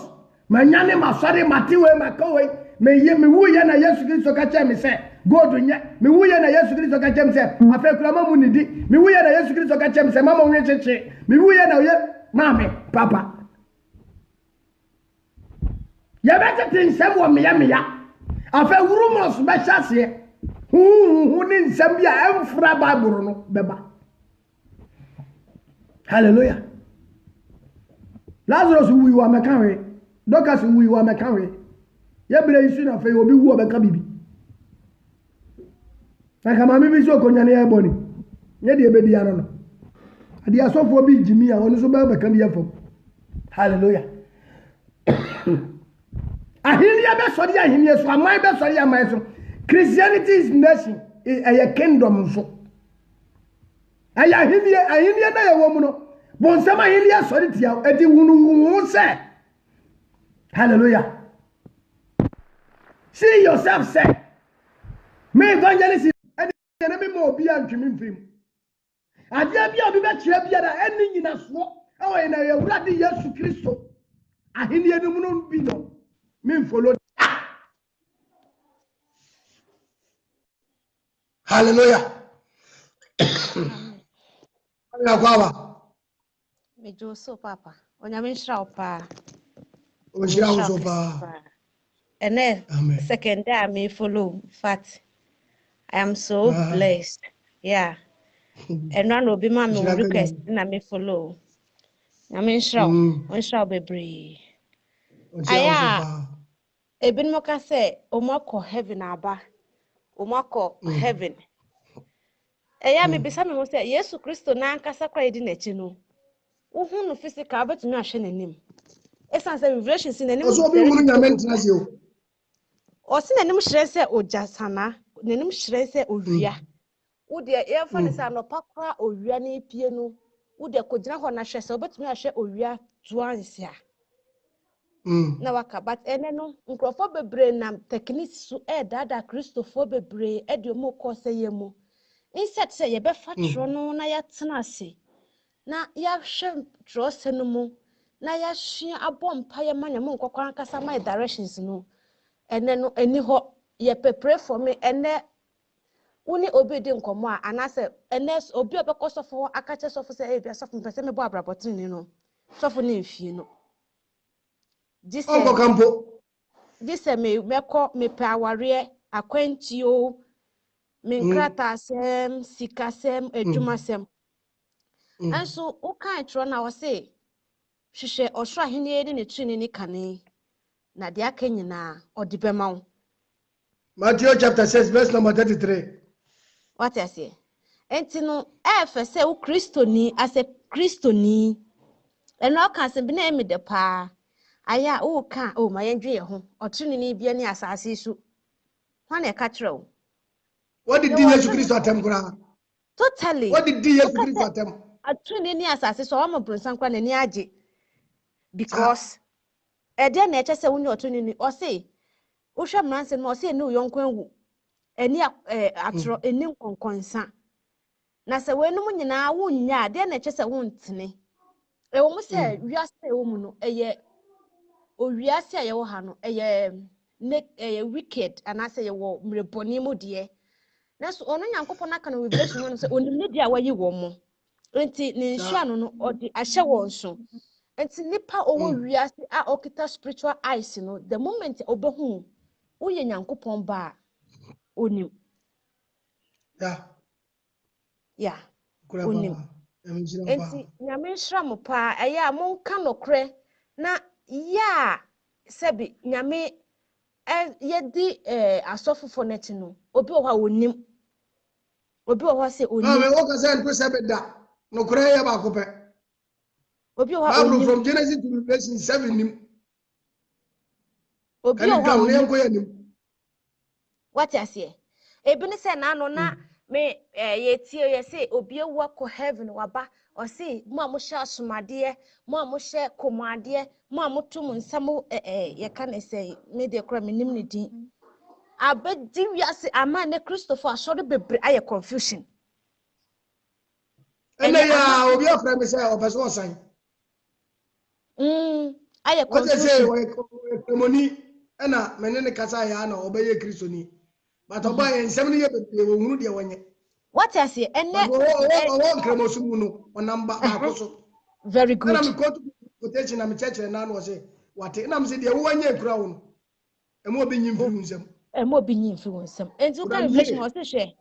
manyane masari matiwe makowe, me wuye na Yesu Kristo kache me se, go do nya, me wuye na Yesu Kristo kache me se, afe kula mamu nidi, me wuye na Yesu Kristo kache me se, mama unye cheche, me wuye na ye, mame, papa. Ya bete tin nsem wo meya afa rumors be hyase hu ni nsem bia emfra bible no beba. Hallelujah. Lazarus wi wa meka we, Dorcas wi wa meka we, ye bere isu na fe obi wu obeka bibi na kama mi bi so konya ne e boni nye de ebedi ya no ade asofo bi jimi a oni so ba beka bi afo. Hallelujah. Ahinia be sori ahinia so amai be sori amai so. Christianity is nation, a kingdom so. Aya ahinia na ye wo mu no. Bon sama ahinia sori tia edi wunu se. Hallelujah. See yourself say. Me evangelist edi me mo obi antwemi mfim. Ade bia obi be kire bia da eni nyina so. E wo na ye wurade Yesu Kristo. Ahinia no mu no bi no. Me follow. Hallelujah. Akwaba. Me Joso papa. Onyame nshira opa. Onshira opa. And then second day me follow. In fact, I am so blessed. Yeah. And one will be my request na me follow. Nyame nshira bebre. Aya. Ebin mo ka say omako heaven aba. Omako heaven. Eya me bisa me mo say Yesu Kristo na ankasa kwa edi na chi no. Uhu no physical betumi ahwe nanim. Esan say revelation sin nanim. Oso bi mu nyame ntenase o. O sin nanim hire say ojasana, nanim hire say owia. Wo de e fa ne say anopa kra owia na epie no. Wo de kogina ho na hwe say obetumi ahwe owia tuansia. Na waka but ene no nkrofo bebre na techniques so e dada Christopher bebre e de mo ko say yemu. Instead say ye be fa tro no na ya tena ase. Na ya hwe tro se no mu na ya hwe abompa ye manya mo nkokwa nkasa my directions no. Ene no eni ho ye pray for me ene uni obi di nkomo a anase ene obi obekosofo akache sofo say e bia sofo mpese me bo abrabotini ni no. Sofo ni mfie no. This me meko me pe aware akwentio me nkrata asem sikasem adwumasem anso o kan tro na wo se hwehwe osoro ahene edi ne twini ni kane na de aka nyina odi bema. Matthew chapter 6 verse number 33. What I say? Enti no efe se wo kristoni ase kristoni eno kan se bi na emi de pa aya o kan o ma yendwe ye ho otwini ni bia ni asase su hwan e ka kire. What did Jesus Christ atem kura? Totally. What did Jesus Christ atem? Atwini ni asase so am bronsan kwa na ni age because e de na eche se woni otwini ni o se wo hwe mranse no o se ni uyonko anwu eni atro eni nkonkonsa na se we no nyina wo nya de na eche se wo ntene e wo mu se wiase wo mu no eye o wiase aye wo ha no eye wicked anase ye wo mreboni mu de na so ono nyankopon aka no revelation no se onimne dia wayi wo mo enti ni nhia no odi ahye wo nso enti nipa owo wiase a okita spiritual eyes no the moment obehu wo ye nyankopon ba onim onim enti nyame nhra mo pa eya mo nka nokre na ya sebi nyame yedi asofofo neti no obi o ha onim obi o ha se onim me o ka say nko se beda nokre ya ba ko pe obi o ha Bible onim from Genesis to Revelation 7 nim obi o ha onim ko ya nim what you say ebi ne se na no na me ye tie ye say obi ewu akọ heaven waba o say mo a mo hye asomade mo a mo hye komade mo a mo tum nsam ye ka ne say me de kra me nim ne din abedi wiase ama ne Christopher asori bebre aye confusion ene ya obi afra me say opeso osan aye what they say confusion money ena me ne kasa ya na obeye kristoni but oba ye nsem ne ye bebre wo hunu de wonye what you say ene o nkremosu no onamba akoso very good na me quotation na me church na no say wate na me say de wo wanye kura wo no emo obi nyimfiri nsem emo bi nyimfi wonsam enti ka revelation o se hwe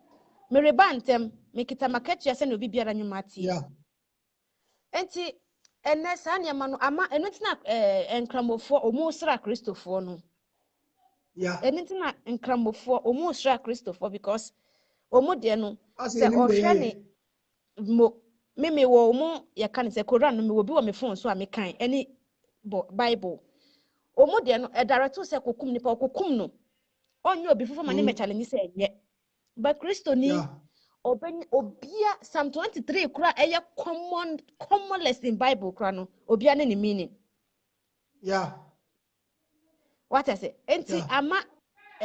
me reba ntem me kita market ya se no bi biara nyuma atie yeah enti ene sa ne ma no ama eno tina enkramofo omu sra kristofo no yeah eno tina enkramofo omu sra kristofo because omu de no se nim de ohwe ne mo me wo omu ya kan se Quran no me wo bi wo me phone so a me kan eni Bible omu de no directo se kokum nipa kokum no onye obi fufo ma ne me challenge se enye but Christo ni obia Psalm 23 kura eye commonless in Bible kura no obia ne meaning yeah what I say enti ama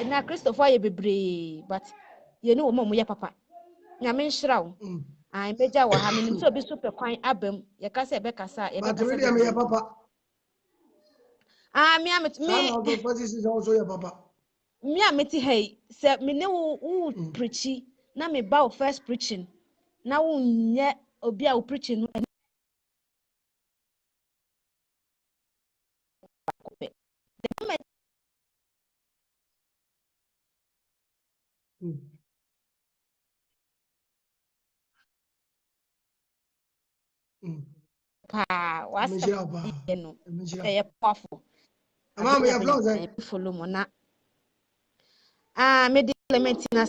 na Christopher ye bebre but ye ne wo mo ye papa nyame nhira wo ai meja wo ha menim se obi super kwan abam ye ka se be kasa ye be kasa but really me papa me amet me sana go is also your papa me ameti hey se me ne wo preachi na me ba first preaching na wo nye obi a wo preaching no what's no powerful ama me applause follow mo na me de Clementina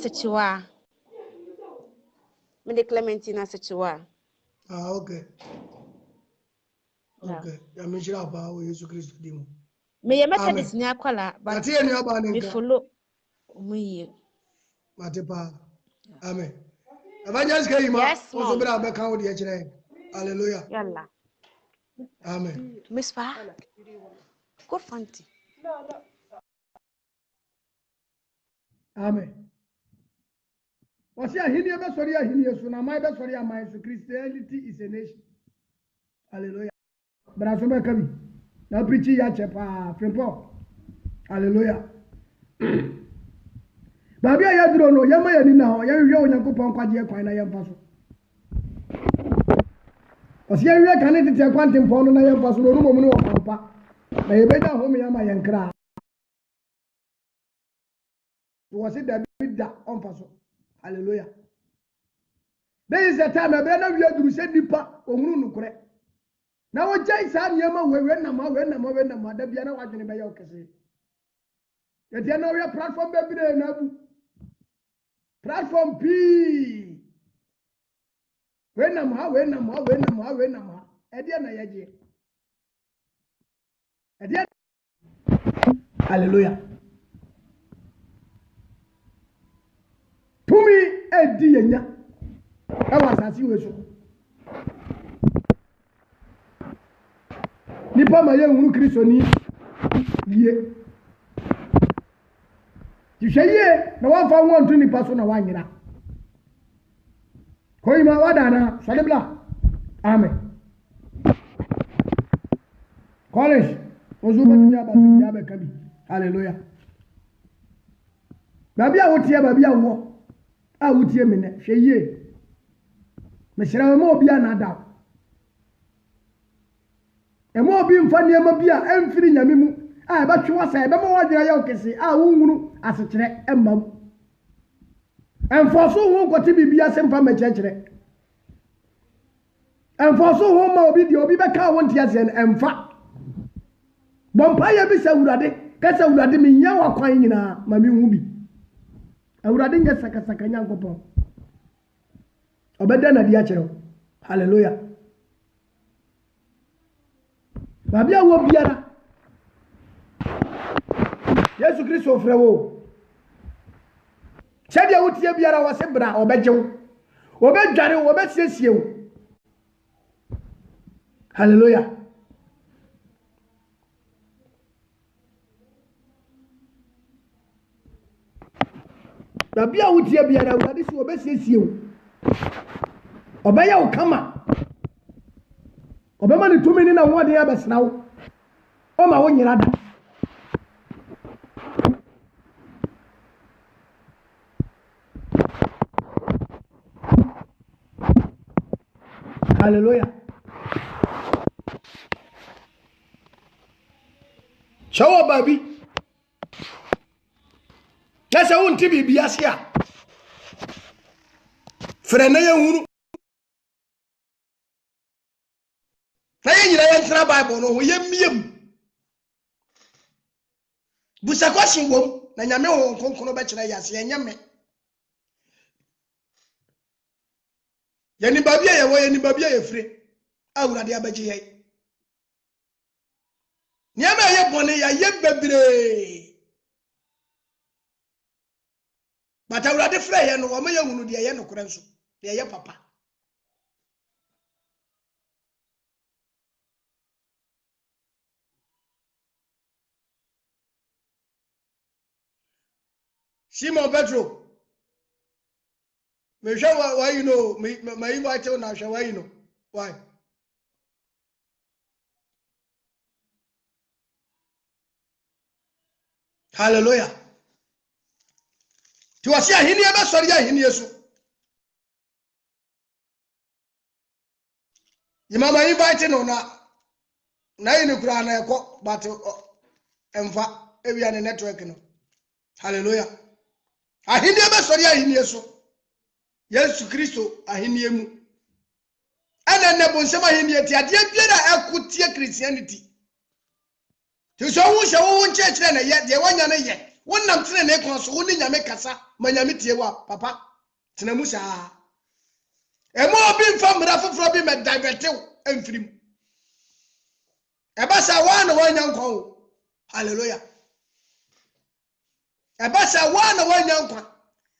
sechiwa okay ya me shira ba o Yesu Kristo dimo me ye Methodist ni akwala but ati eni aba ne me follow mu ye matepa amen evangelist Kayima so bra be kan wo de kire hallelujah yalla amen miss pa good fanti amen wasi ahini be sori ahini so na mai be sori amai so Christianity is a nation hallelujah bra so be kabi na preach ya chepa friend hallelujah babi ya duro no yema ya ni na ho ya hwe onyankopon kwaje kwan na yemfa so wasi ya hwe kan tete kwante mpo no na yemfa so no mo no pampa na yebeda ho me ya ma yenkra wasi David onfa so hallelujah there is a time ebe na wi aduru se nipa ohunu nukure na wo jai sa niema we na ma da bia na wadwene be ya okese yete na we platform be bire na bu platform p we na ma e dia na yaje e dia hallelujah tumi edi yenya ewa sasi we so nipa ma ye hunu Kristo ni ye tihye na wafa wonto nipa so na wanyira koima wadana salibla amen college ozo batumi abasu ya be kabi hallelujah babi a wotie babi a wo a wotie me ne hweye me hyira mo obi anada emo obi mfa niema bi a emfiri nyame mu a ba twe wasa be mo wadira ya okese a wunhunu asekere emmam emfo so hu kwoti bibia semfa ma kyekere ɛmfa so ho ma obi deɛ obi bɛka wo nte ase no ɛmfa bɔmpa yɛ bi sɛ awurade ka sɛ awurade menya wakwan nyinaa ma mehu bi awurade nyɛ sakasaka nyankopɔn ɔbɛda na di akyerɛ wo hallelujah baabi a wɔ biara yesu kristo frɛ wo sɛdeɛ wotie biara wɔ se bra ɔbɛgye wo ɔbɛdware wo ɔbɛsiesie wo hallelujah baabi a wotie biara awurade sɛ ɔbɛsiesie wo ɔbɛyɛ wo kama ɔbɛma ne tumi ne na hoɔden abɛsena wo ɔma wo nyera da hallelujah Show baby. That's a won't be biasia. Frenaya hunu. Naya yɛntena Bible no ho yɛmmiem. Busa question wom na nyame ho nkonkono bɛkyerɛ yɛase yɛnyame. Yɛni babia yɛwɔ yɛni babia yɛfire. Awurade abɛgye yɛn. Nyame yɛ bɔne yɛ bebree. But awurade frɛ yɛ no wɔn yɛ hunu deɛ yɛ no korɛ nso. Deɛ yɛ papa. Simon Petro. Me sure why you know me invite you now why you know why hallelujah to wasi ahini ebe sori ahini yesu imama invite no na yini kura na ekọ but emfa ewia ne network no hallelujah ahini ebe sori ahini yesu Yesu Kristo ahini mu ana ne bonsem ahini eti ade biara ekotie Christianity ti so hu hye wo nkyekere na ye de wanya na ye wonnam tene na ekon so woni nyame kasa ma nyame tie wa papa tena mu saa emo obi mfa mra foforo bi me divertew amfirim eba sa wa na wanya nkon hallelujah eba sa wa na wanya nkon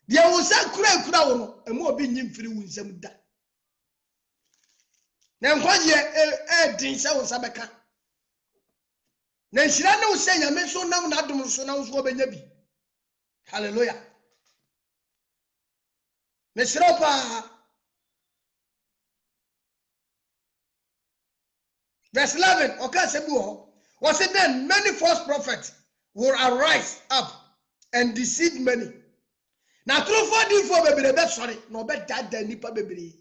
dia wo sa kura wo no emu obi nyim firi wo nsam da na nkwaje din sɛ wo sa bɛka na nhira ne wo sɛ nyame so nam na adom so na wo so obenya bi hallelujah na siropa verse 11 okay sɛ bi wo was said then many false prophets will arise up and deceive many. Na true for the for bebre be sorry no be dada nipa bebre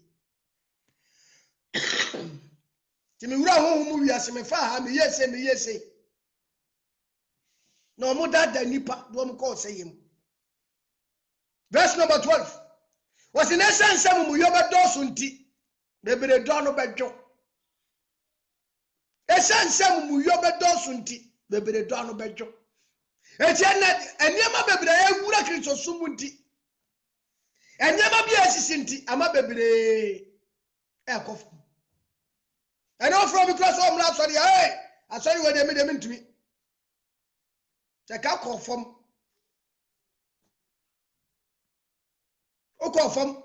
ti me wura ho mu wiase me fa ha me yese no mo dada nipa do mo call say him verse number 12 was in essence mu yo be do so nti bebre do no bedwo essence mu yo be do so nti bebre do no bedwo eti eniema bebre ya wura Kristo sumu nti enyama bi asisi nti ama bebre ekof eno from because o mra sorry asori we dem ntumi te ka kofom o kofom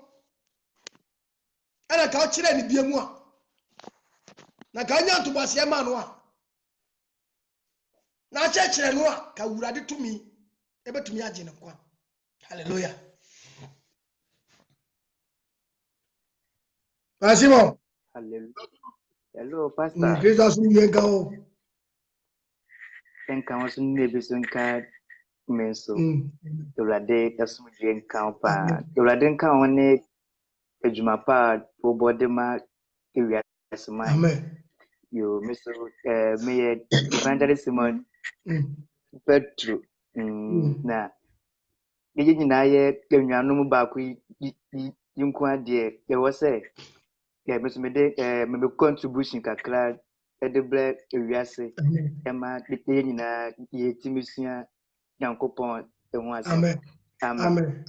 ana ka o kire ni biemu a na ka nya ntobase ma no a na kire no a ka wurade tumi ebetumi agye ne kwa hallelujah Simon. Hello, Pastor. Jesus will go. Thank you so much. Menso. Dolade kasum jen kampa. Dolade kan one ejuma pa for bodema area asma. Amen. You Mr. Me Evangelist Simon Petro. Na. Yeji nyina ye kenwanu mu ba ku yinku ade ye wo say Yeah, Miss Mede, my contribution kakra, edible, ewiase, Emma, the Dana, the Timisia, Yankopon, the one said, Amen. Amen. Amen.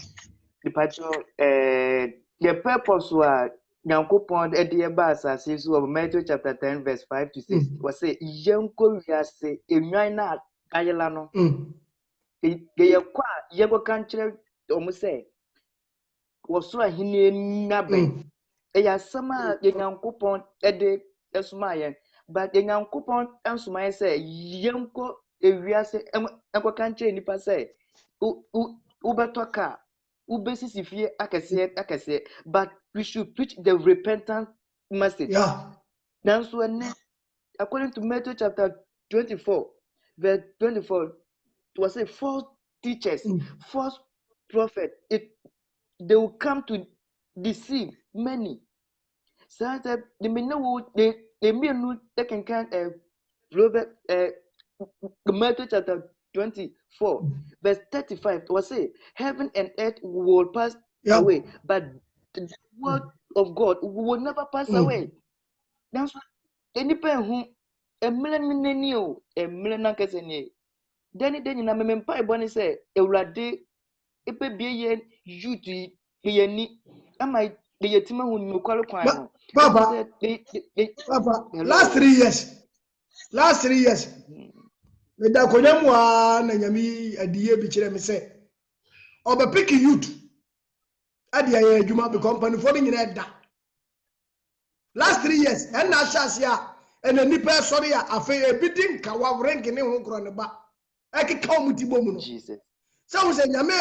The patcho, the purpose was Yankopon, a dear bass, as is of Matthew chapter 10, verse 5 to 6, was say, Yanko, Yase, in Yana, Ayalano, they acquire Yago country, almost say, was so a hinny nabbing. Eya sama ye nyankopon ede esuma ye but ye nyankopon ensuma ye say yenko ewiase enko kanche nipa say u beto ka u besisi fie akese but we should preach the repentant message. Yeah. Now so according to Matthew chapter 24 verse 24 it was say false teachers, false prophet, they will come to deceive many. So that the menu they mean they can Proverbs Matthew chapter 24 verse 35 was say heaven and earth will pass away, but the word of God will never pass away. That's why any pen who a millennial a millennial keseni. Then na me Bible say Ewurade epe bie youth ye ni ama the yetima hu no kware kwan no. Papa, Papa, last 3 years. Me da konyamu na nyami adiye bi kire me say oba pick youth adi aye adwuma be company for nyina da. Last 3 years and na chance ya and nipa sorry ya afa ebidin ka wa rank ne ho kro ne ba. Ekeka omutibo mu no. Jesus. So we say nyame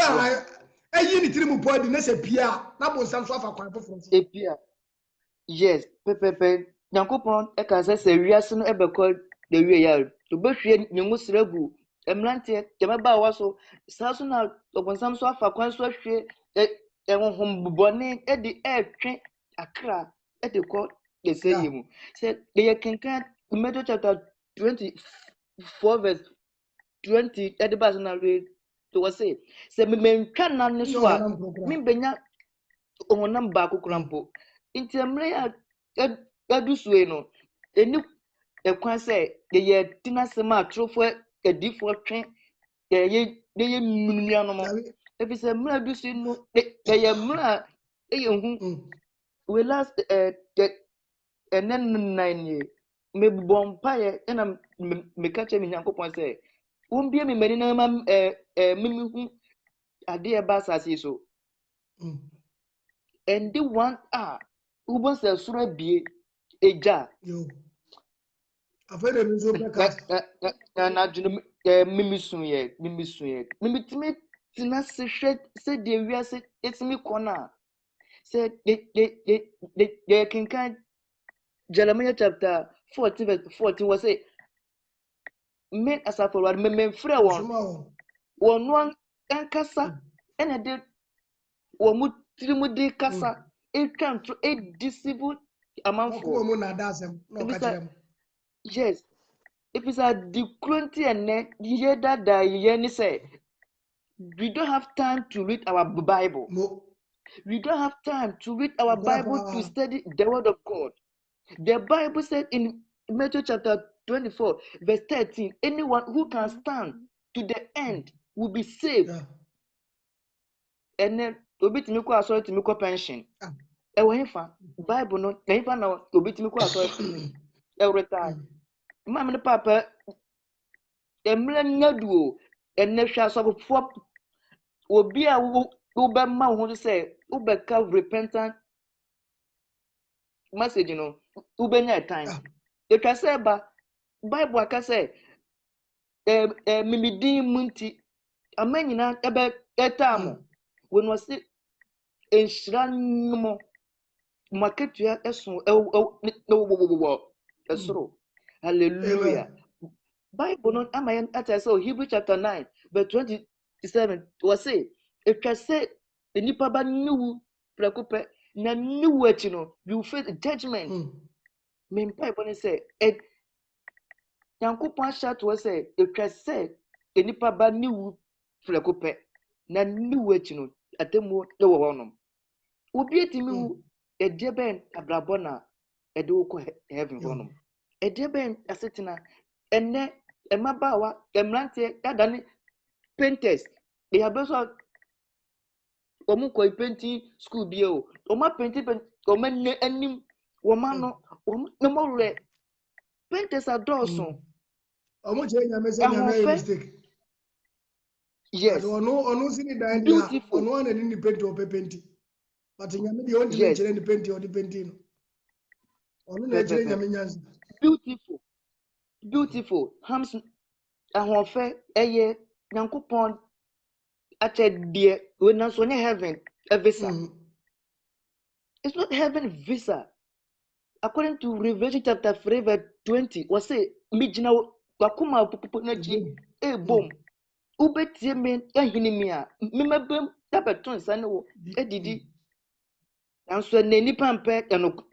ayi ni tiri mu podi na se pia na bo nsam so afa kwan foforo. Epia. Yes, pepepe. Nyankopon e ka se wiase no ebekọ de wie ya. To be hwie nyengu sregu. Emrante te meba wa so sa so na obonsam so afa kwan so hwie honhom bubone e di twe akra e de ko de say mu. Say de kenkan Matthew chapter 24 verse 20 e de ba so na read to was say me mentwa na ne so a me benya onam ba kokurampo nti emre ya adusue no eni ekwan se ye tinasem atrofo edifo twen ye nunua no mo ebi se emre adusue no ye emre ye hu we last enen 9 ye me bompa ye na me kache me Nyankopon se wombie me mani na ma mimi hu ade e ba sase so and the one ubon se sura bie eja Yo. Afere mi so peka. na dwene mimi sunye mimi timi tina se hwe se de wiase etimi kona se de kinkan Jeremiah chapter 14 verse 14 was say men as a forward men frɛ won no ankasa ene de wo mu tirimu de kasa etwanto deceive amanfo yes if it's a declunty and ye that ye say we don't have time to read our Bible. We don't have time to read our Bible to study the word of God. The Bible said in Matthew chapter 24 verse 13, anyone who can stand to the end will be saved. And then obi timi ko asori timi ko pension. E wo hifa Bible no na hifa na obi timi ko asori every time. Mama ne papa emle nyaduo enne hwa asofo obi a wo be ma wo say wo be ka repentant message no wo be nya time. E ka say ba Bible aka say mimidin munti amanyina ebe etamo when was it enshranmo maketua eso esoro hallelujah. Bible non amayan ata say Hebrew chapter 9 verse 27 was say it can say the nipa ba niwu prekope na niwu achi no you face judgment. Me Bible say it Yankopon shout was say it can say the nipa ba niwu prekope na niwu achi no atemu e wo honom obi etimi wu Edeben abrabona edoko heaven honum. Edeben asetina enne emabawa emrante dadane painters. They have also omu ko painting school bio. Oma painting oma ne anim woma no no more painters are dawson. Omo che nyame se nyame mistake. Yes. Ono sini dan dia. Beautiful. Ono na ni paint o painting. But nyame di on di chere ni paint o di painting no. Ono na chere nyame nyansa. Beautiful. Beautiful. Hams ahofe eye Nyankopon ache die we na so nye heaven a visa. It's not heaven visa. According to Revelation chapter 3 verse 20, was say mijina wakuma na chi bom. Ubetie me ehini mi a memebem tabeton sane wo edidi. Nanso na nipa mpe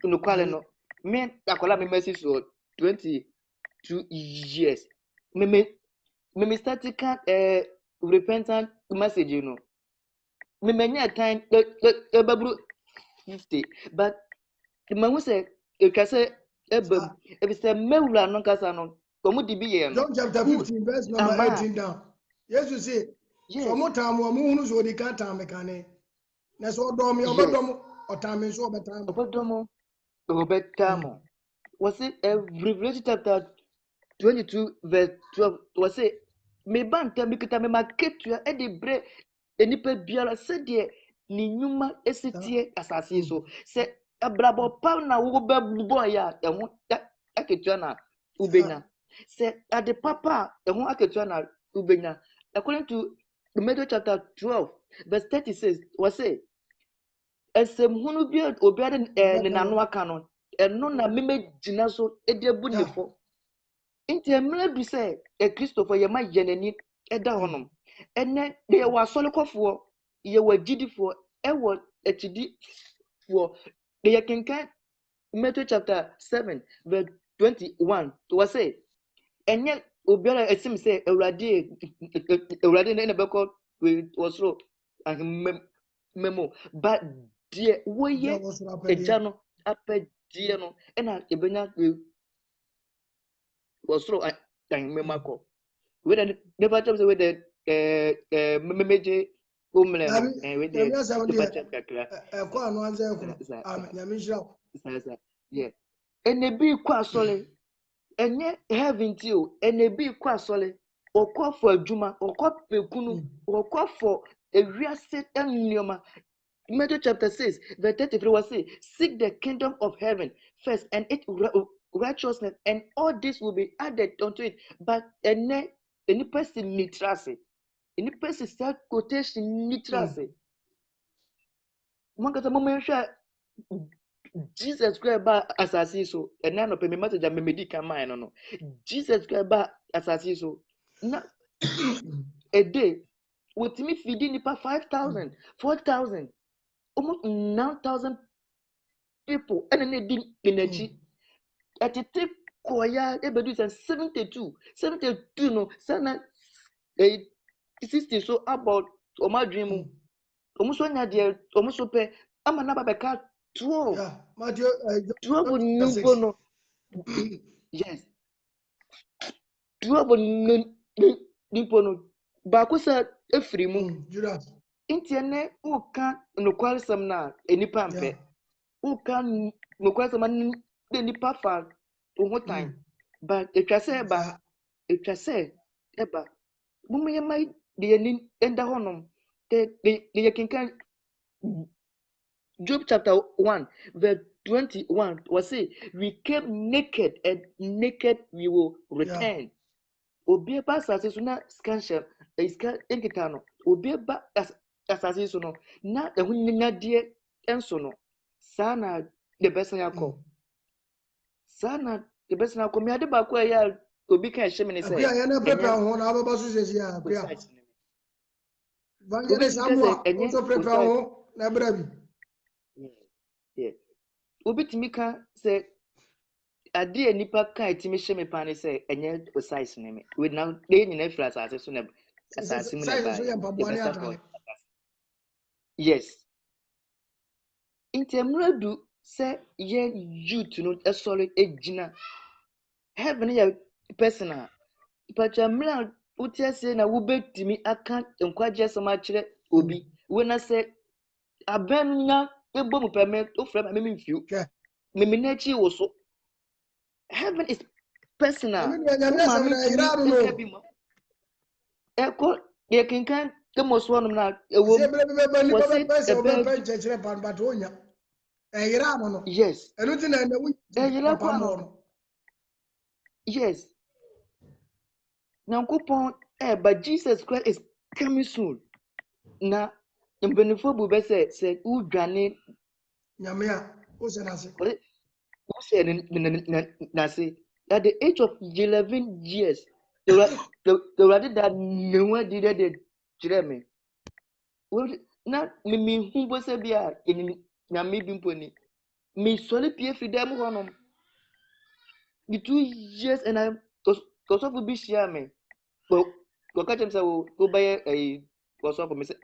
no kwale no. Me akola me message for 22 years. Me static repentant message you know. Me many time babru 50 but the who say say ebem if say mewura no kasa no komu di bi ye no. John chapter 15 verse number 18 down. Yes you say so mo time mo hunu so di kan time kane. Na so dom me obedom otame so obetam. Obetamo. Was it Revelation chapter 22 verse 12 was it me banta me kita me maketua e de bre enipa biara se de ni nyuma esitie asase so se abrabo pa na wo ba bubo ya eho aketua na ubenya se ade papa eho aketua na ubenya according to Matthew chapter 12 verse 36 was it esem hunu bi obiade ne nanu aka no eno na meme gina so e de bu nefo Inti emre du se Christopher ye ma yenani eda honom ene de wa solikofo ye wa gidifo e wo etidi fo de ye kenkan Matthew chapter 7 verse 21 to was say enye obiara esim se ewrade ne beko we wasro memo but de wo ye eja no apedie no ena ebenya was through and memako. We never tell with the memeje umlem and with the yeah. And a big quasole and yet having you and a big quasole or call for a juma or call pekunu or call for a real set and nioma. Matthew chapter 6, verse 33 was say, seek the kingdom of heaven first and it righteousness, and all this will be added unto it. But any person nitrase, any person self quotation nitrase. One moment Jesus Christ ba asasi so, and none of me matter that me medica mine no. Jesus Christ ba asasi so. Na a day with me feeding nipa 5,000, 4,000, almost 9,000 people, and then they did energy. At a tip, Koya, everybody says 72 no, sana 60 so about Oma dream. Almost 1 year, almost open. I'm a number 12. Yeah, Matthew 12 no. Yes. 12 no. Bakusa efrimu. Judas. Intiane uka no kwalsam na enipa mpe. Uka no kwalsam na nipa fa oho time. But etwase eba. Mumu yema de ni enda honom. De yekinkan Job chapter 1 verse 21 was say we came naked and naked we will return. Obi ba asase so na scanship iska enkita no obi ba asase so no na ehu nyade enso no sana the best yakọ sana the best na komi ade ba ko ya obi kan hye me ne say ya na prepare ho na ababa so sesi ya akwa Evangelist Samuel also prepare ho na brabi yeah obi timika say ade nipa kan etimi hye me pa ne say enye size ne me we now dey nyina fira asase so na asase mu na ba yes intemradu say ye youth no a solid ejina heaven ya personal pacha mla utia say na wo betimi aka nkwaje sama kire obi we na say abenya ebom peme to frame me mfiu Okay. me na chi wo so heaven is personal Amen. Nyame na ira no no. bi mo eko ye kinkan ke moswonum na ewo Se bele ni wose baba pese ebe obepa chechire pan batonya. Ira no. yes Enu ti na wu yele papa kwa mo no no. yes Nyankopon but Jesus Christ is coming soon na mbenifo bu be say udwane Nyame a o se na se. who said na say at the age of 11 years the rather that no one did it jeremy na me hu bo se bia na me bi mponi me sole pie fi dem honom the 2 years and I cause of be share me but go catch him say go buy a cause of me say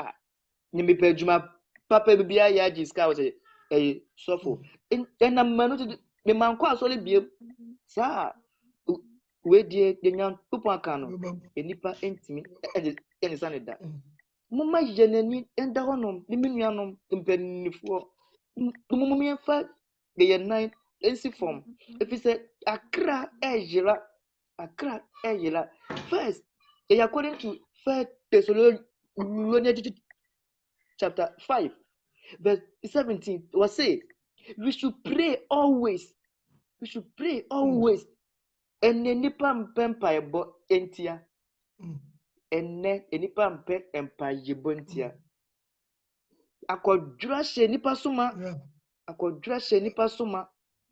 ni me pe juma papa bi bia ya ji ska say sofo en na manu me man kwa sole bie sa we die de nyan pupo aka no enipa entimi e sane da mumma yenani enda honom ni menuanom mpanifo mumma yemfa de yenan ensi form if you say akra ejira first according to First Thessalonians chapter 5 verse 17 was say we should pray always ene nipa mpempa ebo entia ene nipa mpe empa yebo entia akodura hye nipa soma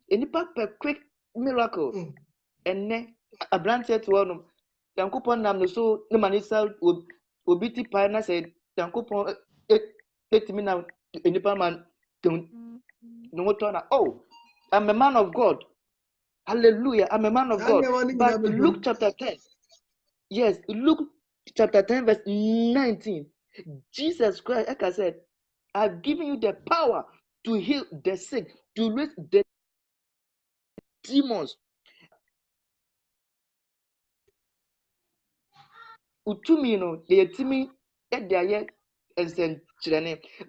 enipa per quick miracle ene abrante to no yankopon nam no so ne manisa obi ti pa na say yankopon etimi na enipa man no to na I'm a man of God. Hallelujah. I'm a man of God. But Luke chapter 10. Yes, Luke chapter 10, verse 19. Jesus Christ, like I said, I've given you the power to heal the sick, to raise the demons. Utumi no, they timi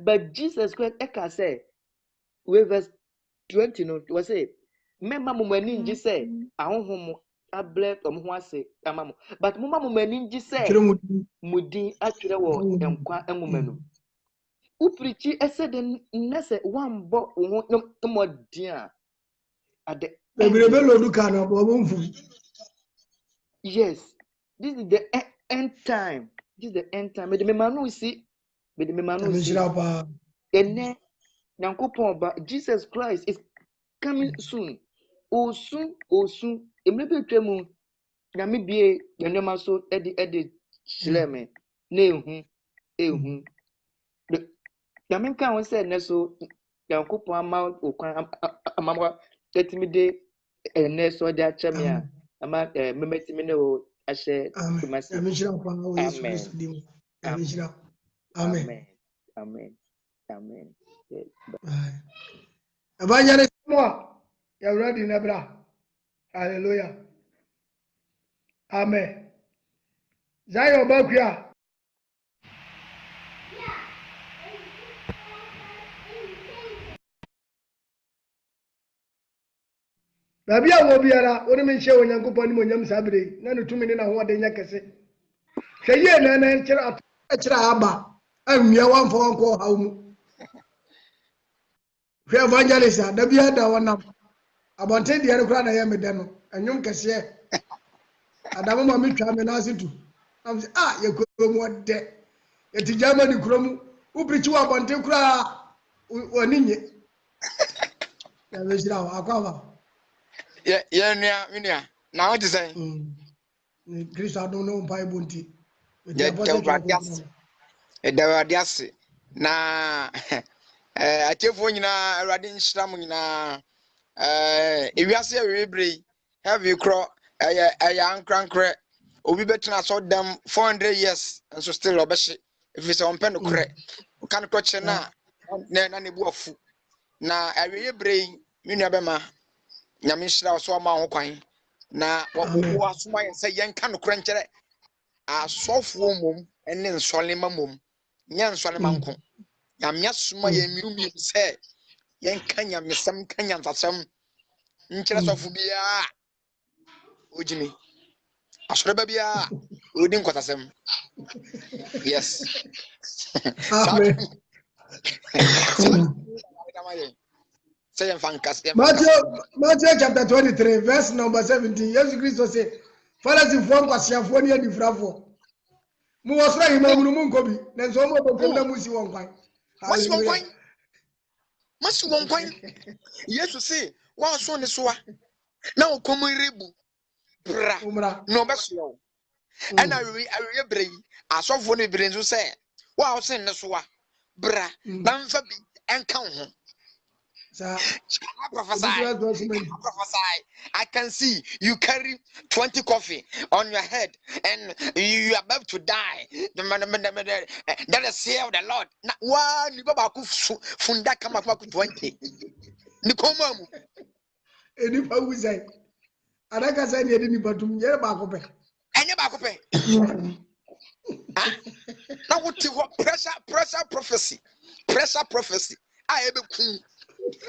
but Jesus Christ, like I said, verse 20 no, was say, memma mumani nji say, ahohom able ho ase amamo. But mumma mumani nji say, mudin atwere wo enkwa enwomanu. Uprichi ese de nese wambo wo modin a at the yes, this is the end time. This is the end time. But the manu see, ene Nyankopon ba Jesus Christ is coming soon. Osun emrebe twemu na me bie yanema so edi chleme na ehu na me kan won say ne so Nyankopon ama okwan amamwa tetimi de ene so de acheme a ama memetimi ne o ahye kumasi amen amen Evangelist mo ya ready nebra. Hallelujah. Amen. Zayo bakua. Babi a wo biara woni me hye onyankopon ni monyam sabre na no tumi ni na ho de nya kese. Hwe ye na kira aba anwia wanfo wanko hawmu. Hwe evangelist da bia da wonam. Abonte de kura na ye me de no anwum kese. Adamu ma me twa me na asitu. Am say ye kurom wode. Ye ti Germany kurom ubrichi wa abonte kura woninye. Ya be jira wa akwa. Yeah, minia. Now what is saying? Kristo adom no mpa ebonti. Yeah, Dawadiasi. Na achefo nyina awade nhyiram nyina ewiase awebre have you craw ankrankre obi betena so dem 400 years and so still obehye if it's on pen kre kan ko che na ne bu afu na awie brei me nua bema nyame hyira so ma ho kwan na wo asoma yɛ sɛ yɛnka no kora nkyerɛ asɔfo mom ne nsɔlema mom nyɛ nsɔlema nko nyame asoma yɛ miru sɛ yɛnka nyamesɛm ka nyansasɛm nkyerɛ sɔfo biara ojimi asɔre ba biara odi nkɔtasɛm yes Amen. Matthew chapter 23 verse number 17. Jesus Christ say, "Fathers for kwasiafo ne adifrafo. Mu wasra hima mu mu nkobi, na nso mo bokom na musi won kwan." Masi won kwan. Jesus say, "Wa so ne so a na okomrebu bra no beso." And I brei asofo ne brei nso say, "Wa so ne so a bra na mfa bi enka ho." Prophesy. I can see you carry 20 coffee on your head and you are about to die. That is say of the Lord. One you baba funda kama kwa 20. Nikoma mu. Eni pa wuzai. Adaka say ni edi ni batum yere ba ko pe. Enye ba ko pe. Now what pressure prophecy. Pressure prophecy. I ebe kun.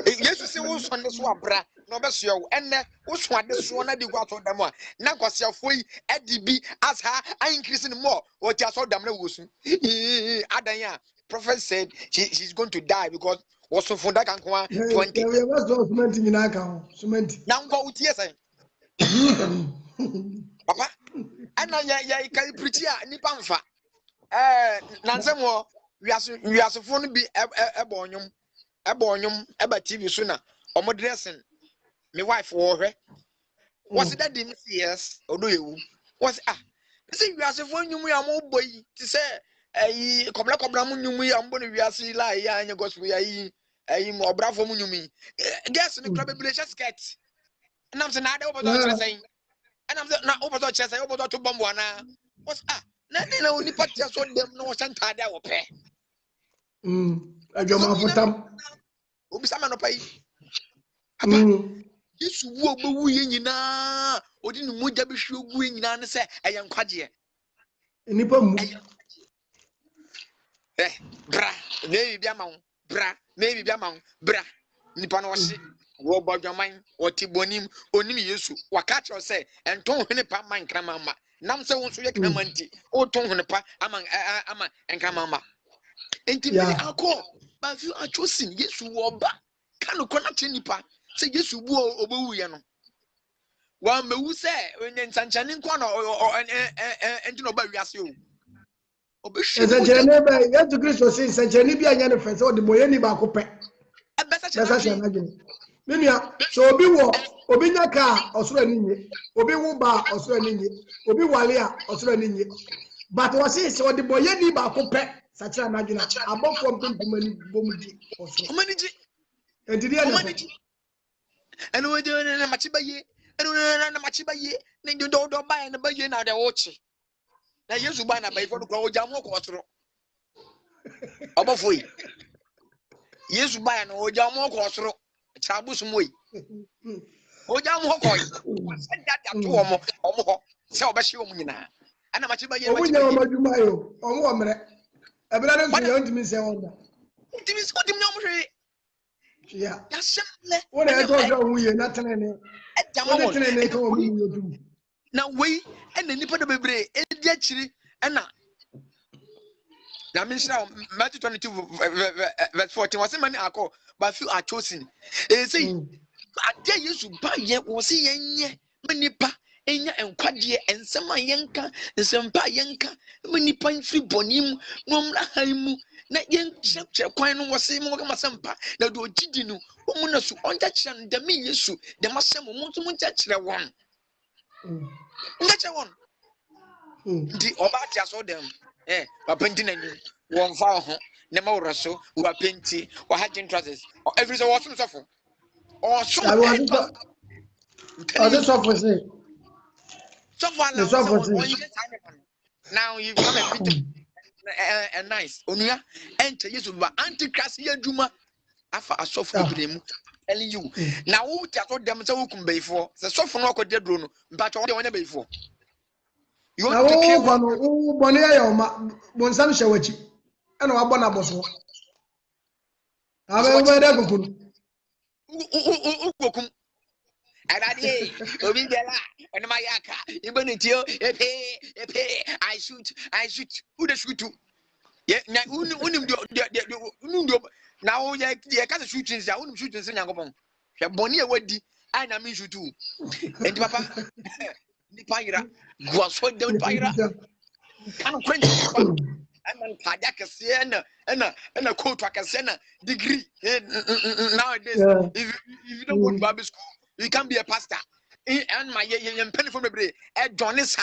Jesus say wo so ne so abra na obeso yo enne wo so ade so na di gwa to dam a na kwasiafo yi adi bi as ha increasing more what ya so dam na wo su adan ya prophet said she's going to die because was so funda kan kwa 20 we was do cement nyina ka cement na ngwa utie say papa ana ya kai preach a nipa mfa nansem wo wiasofo no bi ebonyum eba TV so na omo dressing my wife wo hwe was that the yes odo yewu was say wiasefo nyum ya mo boyi ti say ayi kobla mo nyum ya mbo ne wiase la ya anya gospel ya yi ayi mo obrafo mo nyum yi guess ne club biblia skirt na am say na ade obodo chese na am say na obodo chese obodo to bombo ana was na oni patia so dem no santa ade wo pe ajoma fotam obisa ma no pai apa Yesu wo obewu ye nyina odi ne moja be hwe ogu nyina ne se eye nkwaje nipa mu bra na bibia ma wo bra na bibia ma wo bra nipa no hye wo bodwaman oti bonim onim Yesu waka che se enton hene pa man kramama nam se wo so ye kramanti o ton hene pa ama enkramama enti bi akọ ba fi achosin Yesu wo ba kanu kona che nipa se Yesu bu obewu ye no wa mewu se onye nsanchane nko na enti no ba wiase o obehwe nsanchane ba Yesu Kristo se nsanchane bi anya ne fese o de boye ni ba ko pe besa che na gini minua so obi nya ka osoro ninye obi wu ba osoro ninye obi wale a osoro ninye but what say o de boye ni ba ko pe sachira na gina abofo mpempumani bomuji osoro omaniji entidi ya eno we de na machibaye eno na machibaye ne do ba na baye na de wochi na Yesu ba na baye fo do o jam ko osoro obofo yi Yesu ba na o jam ko osoro chabusu moyi o jam ko yi se dada to omo ho se obehye omo nyina ana machibaye omunyama yo omo omre ebra no so yantimi se wonda ntimi so dim na omo hwe ya shemle wona e to so wuye na tenene tenene ko omo yodu na wei ena nipa da bebre edi akiri ena na menshira Matthew 22 verse 14 was many akọ but few are chosen say ade Yesu ba ye wo se yenye manipa enya enkwade ensem ayenka ensempa ayenka manipa mfiri bonim nomra haimu na yen chekche kwan no wo se mo kama sempa na do gidi no wo na su onja kire no de me Yesu de masem mo nso mo kire won won di oba tia so dem papa ntina ni won fa ho ne ma wora so wa penti wa hagin trousers every so was so for or so so for say now you become a bit nice onuya enter Yesu ba antichrist ya djuma afa asofo bremu telling you na wo ti aso dem say wo kum beifo say sofo no akode dro no mpa cho de won beifo you want to kill one wo bone ya ma bonsam hyewachi ana wa bona boso abe wo da kokun ukokum Adadi, obi bela, and my yaka, ibonitio, epe, I shoot. Who the shoot to? Yeah, now, yeah, can't shoot in the shooting in Yangopon. Bonia wedi, and I mean you too. And papa, the pyra, was so down pyra. Can't quench and Padaka and a coat like a senna degree. Nowadays, if you don't go to Bible school, you can be a pastor. And my penny from the bread. John is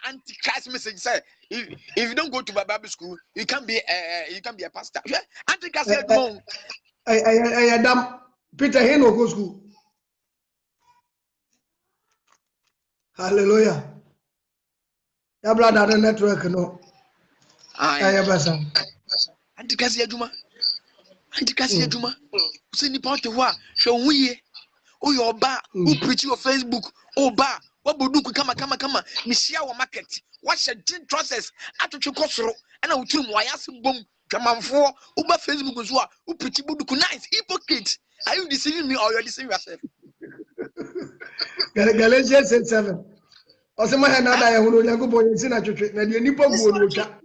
anti-Christ message say if you don't go to Bible school, you can be a pastor. Anti-Christ said no. I Adam Peter Heno go school. Hallelujah. Ya brother the network no. Aye basa. Anti-Christ yaduma. Anti-Christ yaduma. Say ni pa te ho a hwe wo ye. O your ba, who preach your Facebook, oh ba, what boduku kama, Mishia wa market, what's your gin process, atochu kosoro, and I will tell why I see boom, come on for, Uber Facebook as well, who preach boduku nice, hypocrite. Are you deceiving me or you're deceiving yourself? Galatians 7. Osema na da ya hunu nyago boye sina twetwe na de nipa guo no twa.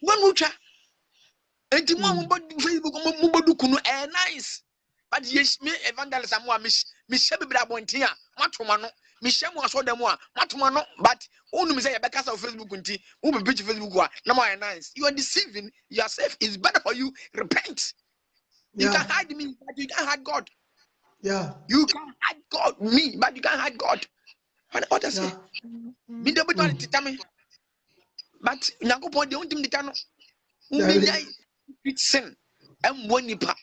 One ucha. Enti mo Facebook mo boduku no nice. But yes, me evangelism mo me shebe bra bontin a matoma no me hye mo aso dem a matoma no but onum say ye beka sa Facebook nti wo be page Facebook a na mo nice. You are deceiving yourself. It's better for you repent. You can hide me but you can't hide God. Yeah, you can hide God me but you can't hide God. What I say me dey beto tita me but Yakobon dey untim tita no wo me nyai sin em wonipa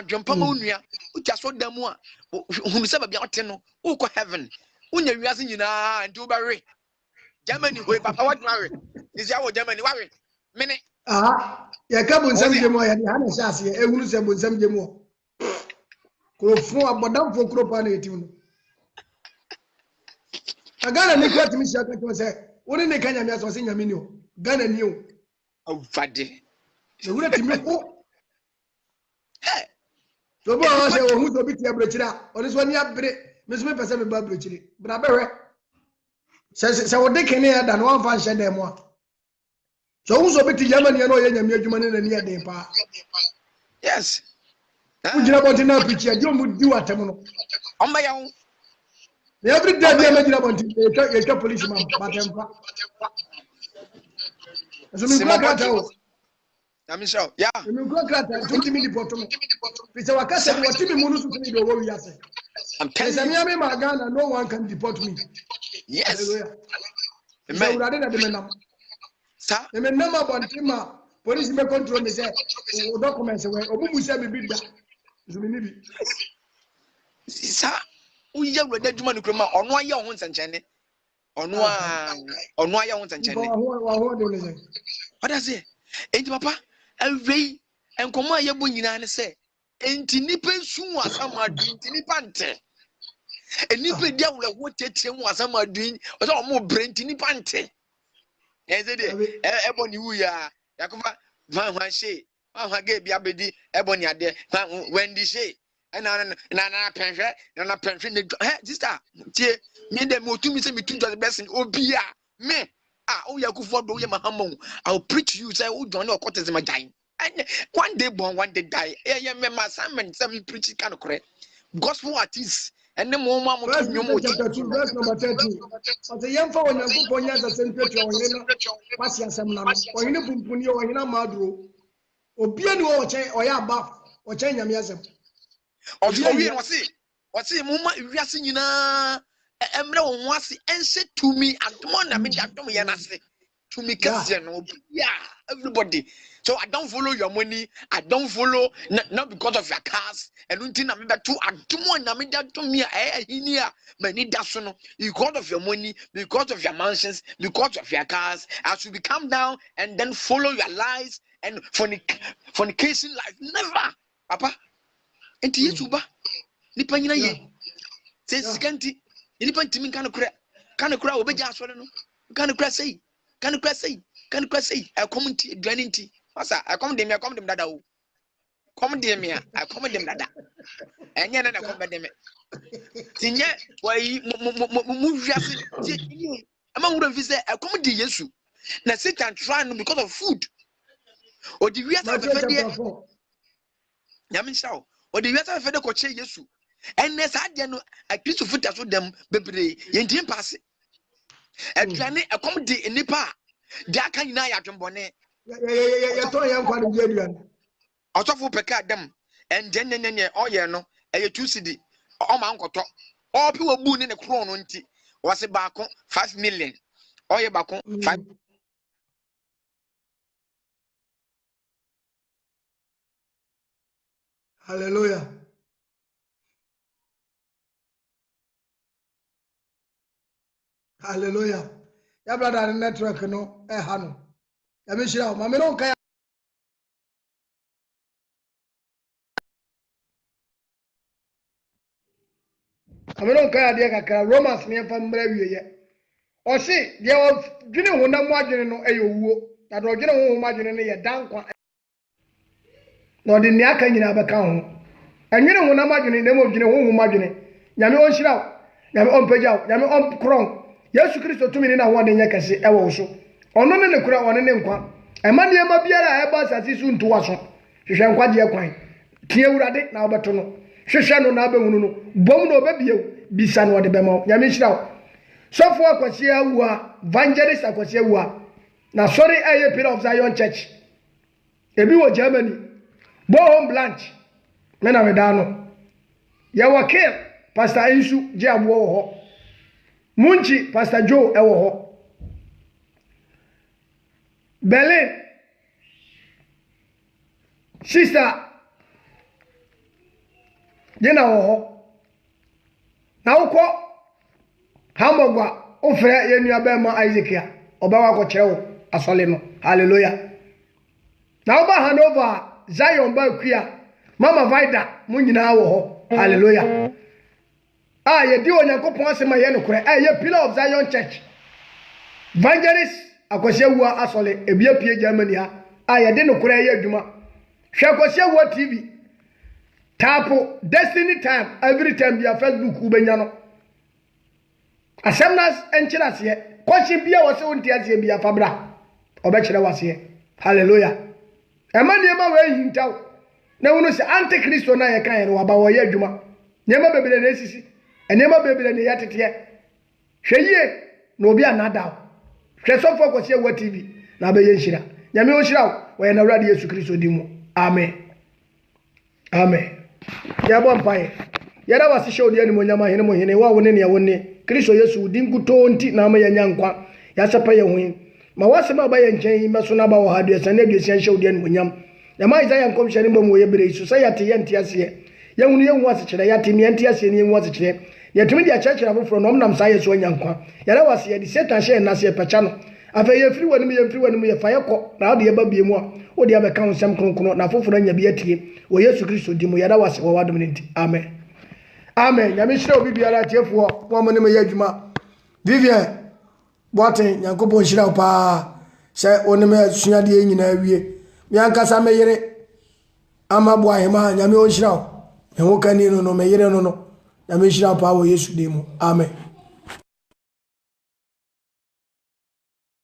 Jump on you, just what them want. Who said about no, who go heaven? When you're using and do barry. Germany, wait, Papa, what marry? Is our Germany worry? Minute. Ya kabun sam jemo ya hana shasi e hunu se bon sam jemo. Krofo abodam fo kropa na etim no. Agana ni kwati mi shaka to se, woni ne kanya mi aso se nyame ni o. Gana ni o. Avade. Se wura timi ko. So bo wa se o hu so biti abrechira, oni so ni abre, me so me pese me ba abrechire. Bra behwe. Se wo de kene ya da no wan fa nhye dem a. So hu so biti Germany no ye nyame adwuma ne na ni eden pa. Yes. Ujira bonti na preacher, di o mu di watem no. Omba ya hu. Every day we are jira bonti, e policeman batem pa. So me kwa kata o. Namisho, yeah. Me kwa kata, tuti mi report me. Pisa wakase ni watimi munu su tini do wo yase. I'm telling you. Me magana, no one can deport me. Yes. Amen. Urade na de menam. Sa? Me menam abonti ma police me control me say o documents we obubu say me bida. So me ni bi. Sa, uye wede djuma ni kroma ono aye ho nsenchene. Ono aye ho nsenchene. What does it? Enti papa, every enkomo aye bo nyina ne say enti nipa nsu asamadu enti nipa nte. Enipa dia wole ho tetie mu asamadu o say omo brenti nipa nte. Eze de eboni wu ya yakofa van hwan she hwan ga bia bedi eboni ade wendi she na penhwe ne sister tie me dem otumi say me tu the blessing obi a me o yakufo do ye mahamon I will preach you say o join the cortez ma dying and one day born one day die me my assignment say me preach kind of correct gospel artists and them mo to nyomo verse number 13 but the young for when you put on the same picture on you pass your sem na o hine pumpuni o hine maduro obi ani o chen o ya ba o chen nyame asem obi wasi muma wiase nyina emre wo ho ase ense to me adom na me adom ye na se to me kase no yeah everybody. So I don't follow your money. I don't follow not because of your cars. And until na me to adom na me to me hinia many dasono because of your money, because of your mansions, because of your cars. I should be calm down and then follow your lies and fornication life. Never, Papa. And to you, ba. Nipa nyina ye. Say scanty. Nipa ntimi kan kura. Kan kura obeja asore no. Kan kura say. Kan kura say. Kan kura say. I come nti aduane nti. Masa, I come dem dada o. Come dem me. I come dem dada. Enye na come dem. Tinye wai mu wiase. Ama wura fi say I come di Yesu. Na Satan try no because of food. O di wiase afefe de. Nyame nsaw. O di wiase afefe de ko che Yesu. Enne sa de no a Kristo futa so dem bebre. Yentim pass. Aduane akom di nipa. Da kan nyina ya dwembone. Ya to ya nkwa de aduane. Otofo peka dem. Enjenyenyenye oye no. Eye 2 cedi. O ma nkoto. O pe wabu ni ne kro no nti. Wase baako 5 million. Oye baako 5. Hallelujah. Hallelujah. Ya brother network no ha no. Ya me shira o ma me no nka ameno nka ya de kakra Romans me fa mbra wieye. O se de o dwene honam adwene no owuo. Na do dwene honam adwene no ye dankwa. No de ne aka nyina beka ho. Enwene honam adwene na mo dwene honam adwene. Nyame on shira. Nyame on pagyaw. Nyame on kron. Yesu Kristo tumi ni na ho de nya kase ewo so. Ono ne kura ono ne nkwa. Ema ne ma biara eba asase su ntowa so. Hwehwe nkwa de kwan. Tie urade na obeto no. Hwehwe no na abehunu no. Bom no obebiew bisa no de bema. Nyame shira. Sofo akwase awua, evangelist akwase awua. Na sorry aye Pillar of Zion Church. Ebi wo Germany. Bohom Blanche. Me na me da no. Ya wakil Pastor Insu je abo wo ho. Munchi Pastor Joe ewo ho. Berlin Sister Jena wo ho. Na uko Hamogwa ofre ye nua ba ma Isaac ya. Obawa ko kire wo asole no. Hallelujah. Na oba Hanover Zion ba kuya Mama Vida mu nyina wo ho. Hallelujah. Ye di onyankopon asema ye no kure. Ye Pillar of Zion Church. Evangelist akwase wua asole ebia pie Germany ha. Ye de no kure ye adwuma. Hwe akwase wua TV. Tapo Destiny Time every time via Facebook ubenya no. Asemnas enchirase. Kwachi bia wose wonti ase bia fabra. Obekire wase. Hallelujah. Emani ema we hintaw. Na wonu se antikristo na ye kan ye no waba wo ye adwuma. Nyema bebele na esisi. Enema bebele ne yatete. Hweye na obi anada. Hwe sofo kwose wa TV na be ye nhira. Nyame o nhira wo ye na Awurade Yesu Kristo dimu. Amen. Amen. Ya bo mpaye. Yara wase hye odi ani monyama hene mo hene wa wone ne ya wone. Kristo Yesu dingu to nti na ma ya nyankwa. Ya sepa ye hu. Ma wase ma ba ye nchen meso na ba wo ha de sane de hye odi ani monyam. Ya ma Isaiah nkomhye ne mbom wo ye bere su sai ate ye ntiase. Ya hunu ye hu ase kire ya te mi ntiase ne ye hu ase kire. Ya tumi de achachira foforo no mnam sai Yesu nyankwa. Yara wase ye di Satan hye na se pecha no. Afa ye firi wani mu ye fa ye ko na ode ye ba bie mu a ode ya be kan nsem kronkrono na foforo anya bi atie wo Yesu Kristo di mu yara wase wo wadom ne nti. Amen. Amen. Nyame hire obi biara tiefo wo mo ne me yadwuma. Vivian Boaten Nyankopon hire pa se oneme suade nyina wie. Mi ankasa me yere ama bo ahema Nyame o hire o. Me ho kani no me yere no. Nyame hire pa wo Yesu di mu. Amen.